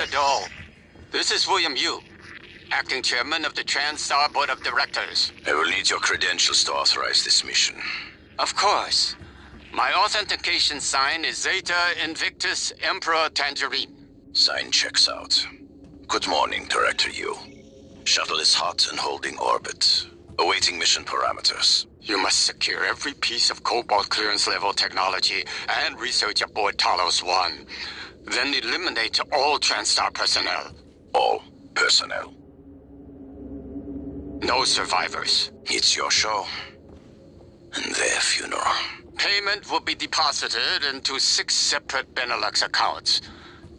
Adol. This is William Yu, acting chairman of the TranStar Board of Directors. I will need your credentials to authorize this mission. Of course. My authentication sign is Zeta Invictus Emperor Tangerine. Sign checks out. Good morning, Director Yu. Shuttle is hot and holding orbit. Awaiting mission parameters. You must secure every piece of Cobalt clearance level technology and research aboard Talos 1. Then eliminate all TranStar personnel. All personnel. No survivors. It's your show. And their funeral. Payment will be deposited into 6 separate Benelux accounts.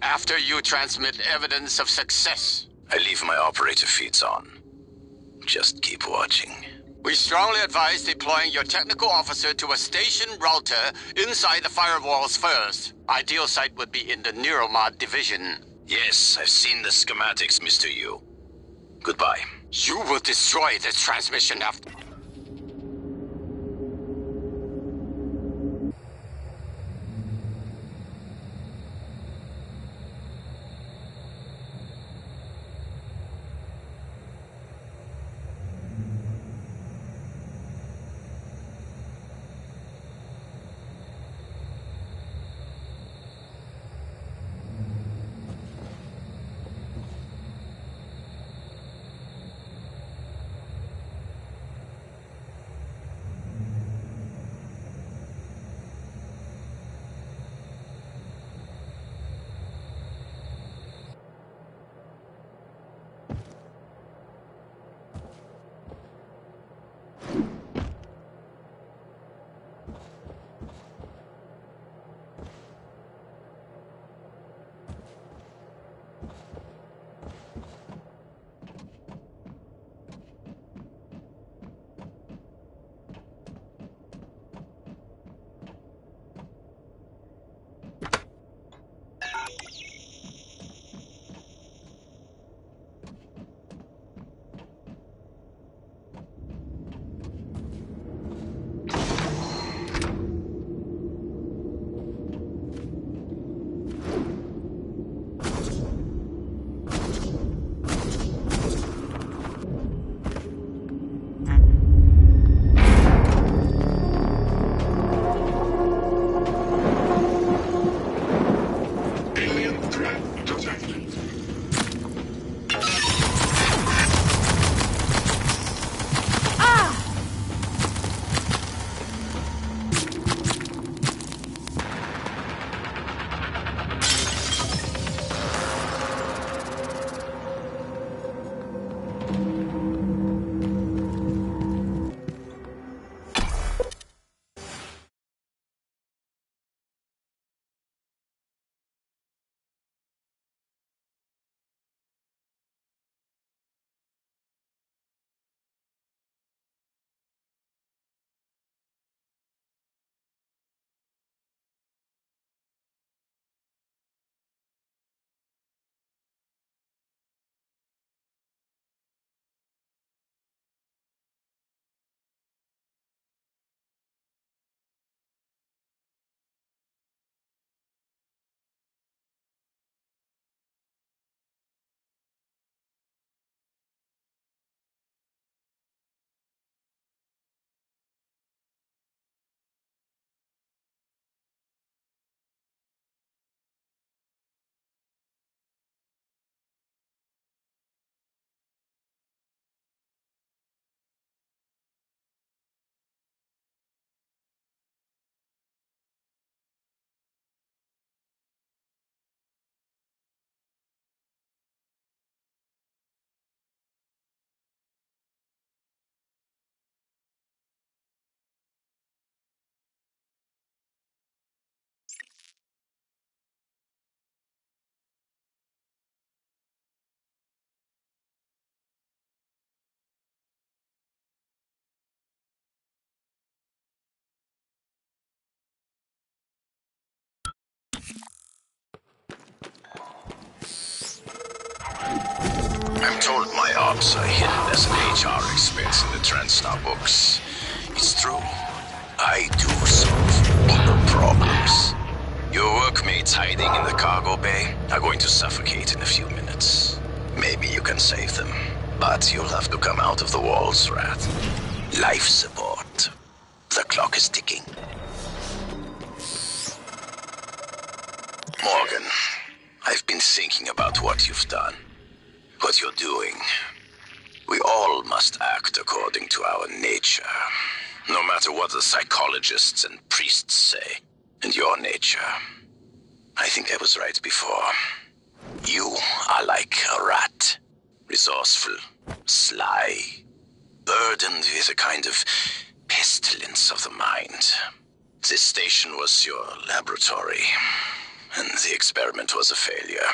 After you transmit evidence of success. I leave my operator feeds on. Just keep watching. We strongly advise deploying your technical officer to a station router inside the firewalls first. Ideal site would be in the Neuromod division. Yes, I've seen the schematics, Mr. Yu. Goodbye. You will destroy this transmission after... I'm told my ops are hidden as an HR expense in the TranStar books. It's true. I do solve bigger problems. Your workmates hide hiding in the cargo bay are going to suffocate in a few minutes. Maybe you can save them, but you'll have to come out of the walls, Rat. Life support. The clock is ticking. Morgan, I've been thinking about what you've done, what you're doing. We all must act according to our nature, no matter what the psychologists and priests say. And your nature, I think I was right before. You are like a rat, resourceful, sly, burdened with a kind of pestilence of the mind. This station was your laboratory, and the experiment was a failure.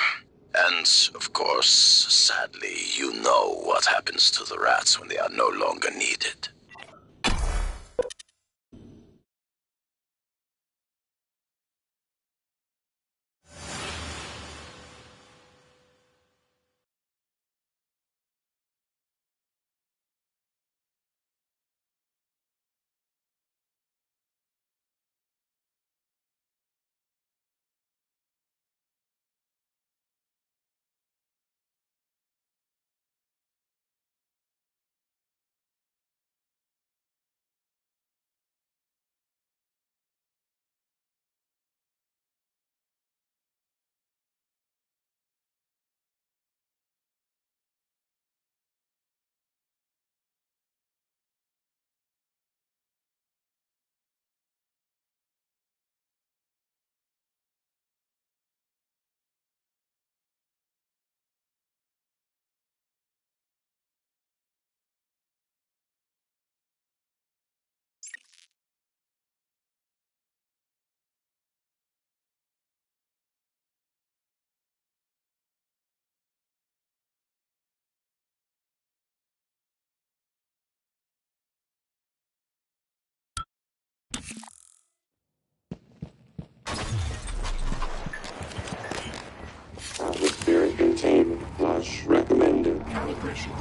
And, of course, sadly, you know what happens to the rats when they are no longer needed. Atmospheric containment flush recommended. Calibration.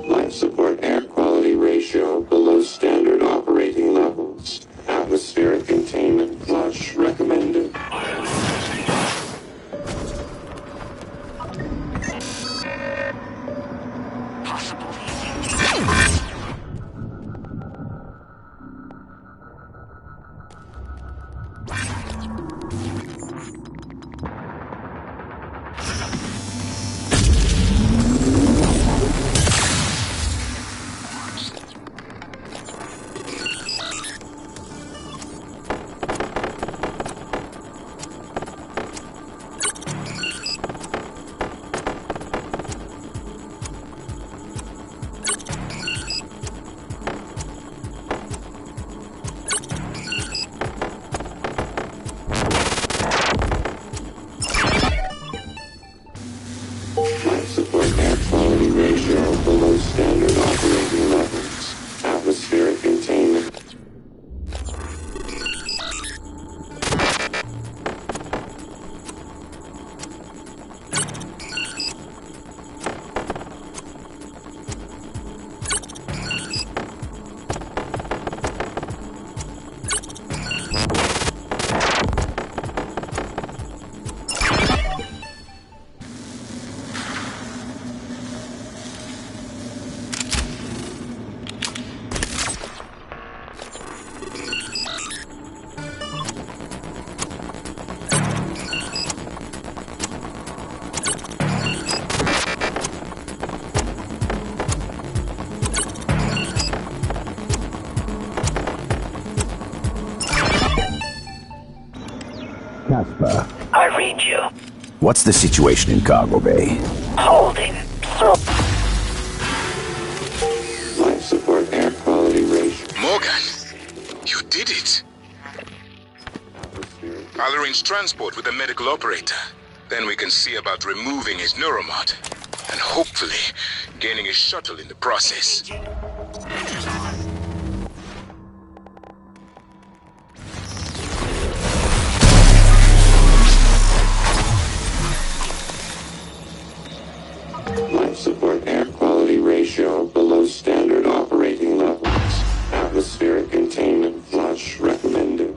Life support air quality ratio below standard operating Casper. I read you. What's the situation in Cargo Bay? Holding. Life support air quality ratio. Morgan, you did it. I'll arrange transport with the medical operator. Then we can see about removing his neuromod. And hopefully, gaining his shuttle in the process. Life support air quality ratio below standard operating levels. Atmospheric containment flush recommended.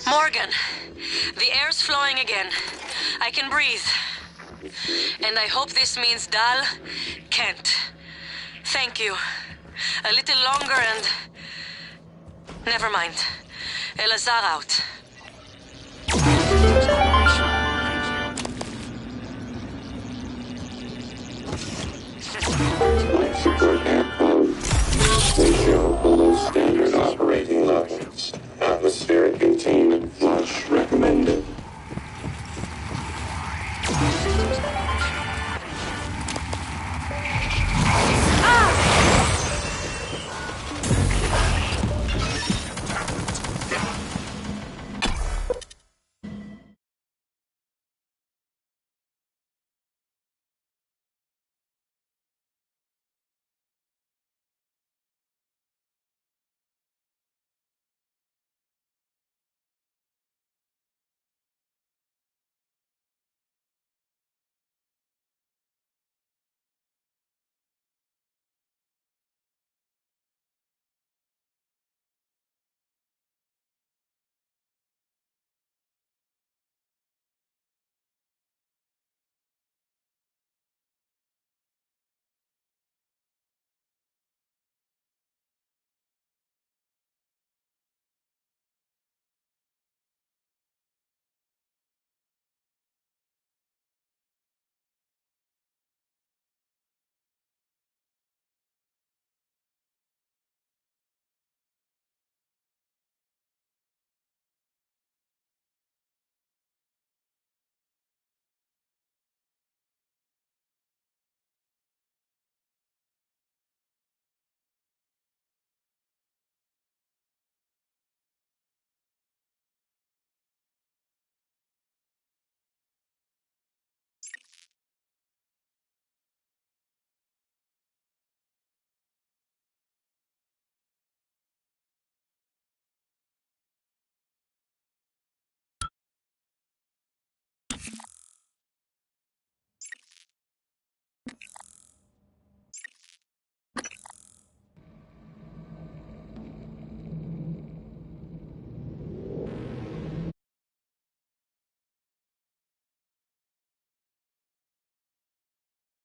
Morgan, the air's flowing again. I can breathe. And I hope this means Dal can't. Thank you. A little longer and... Never mind. Elazar out.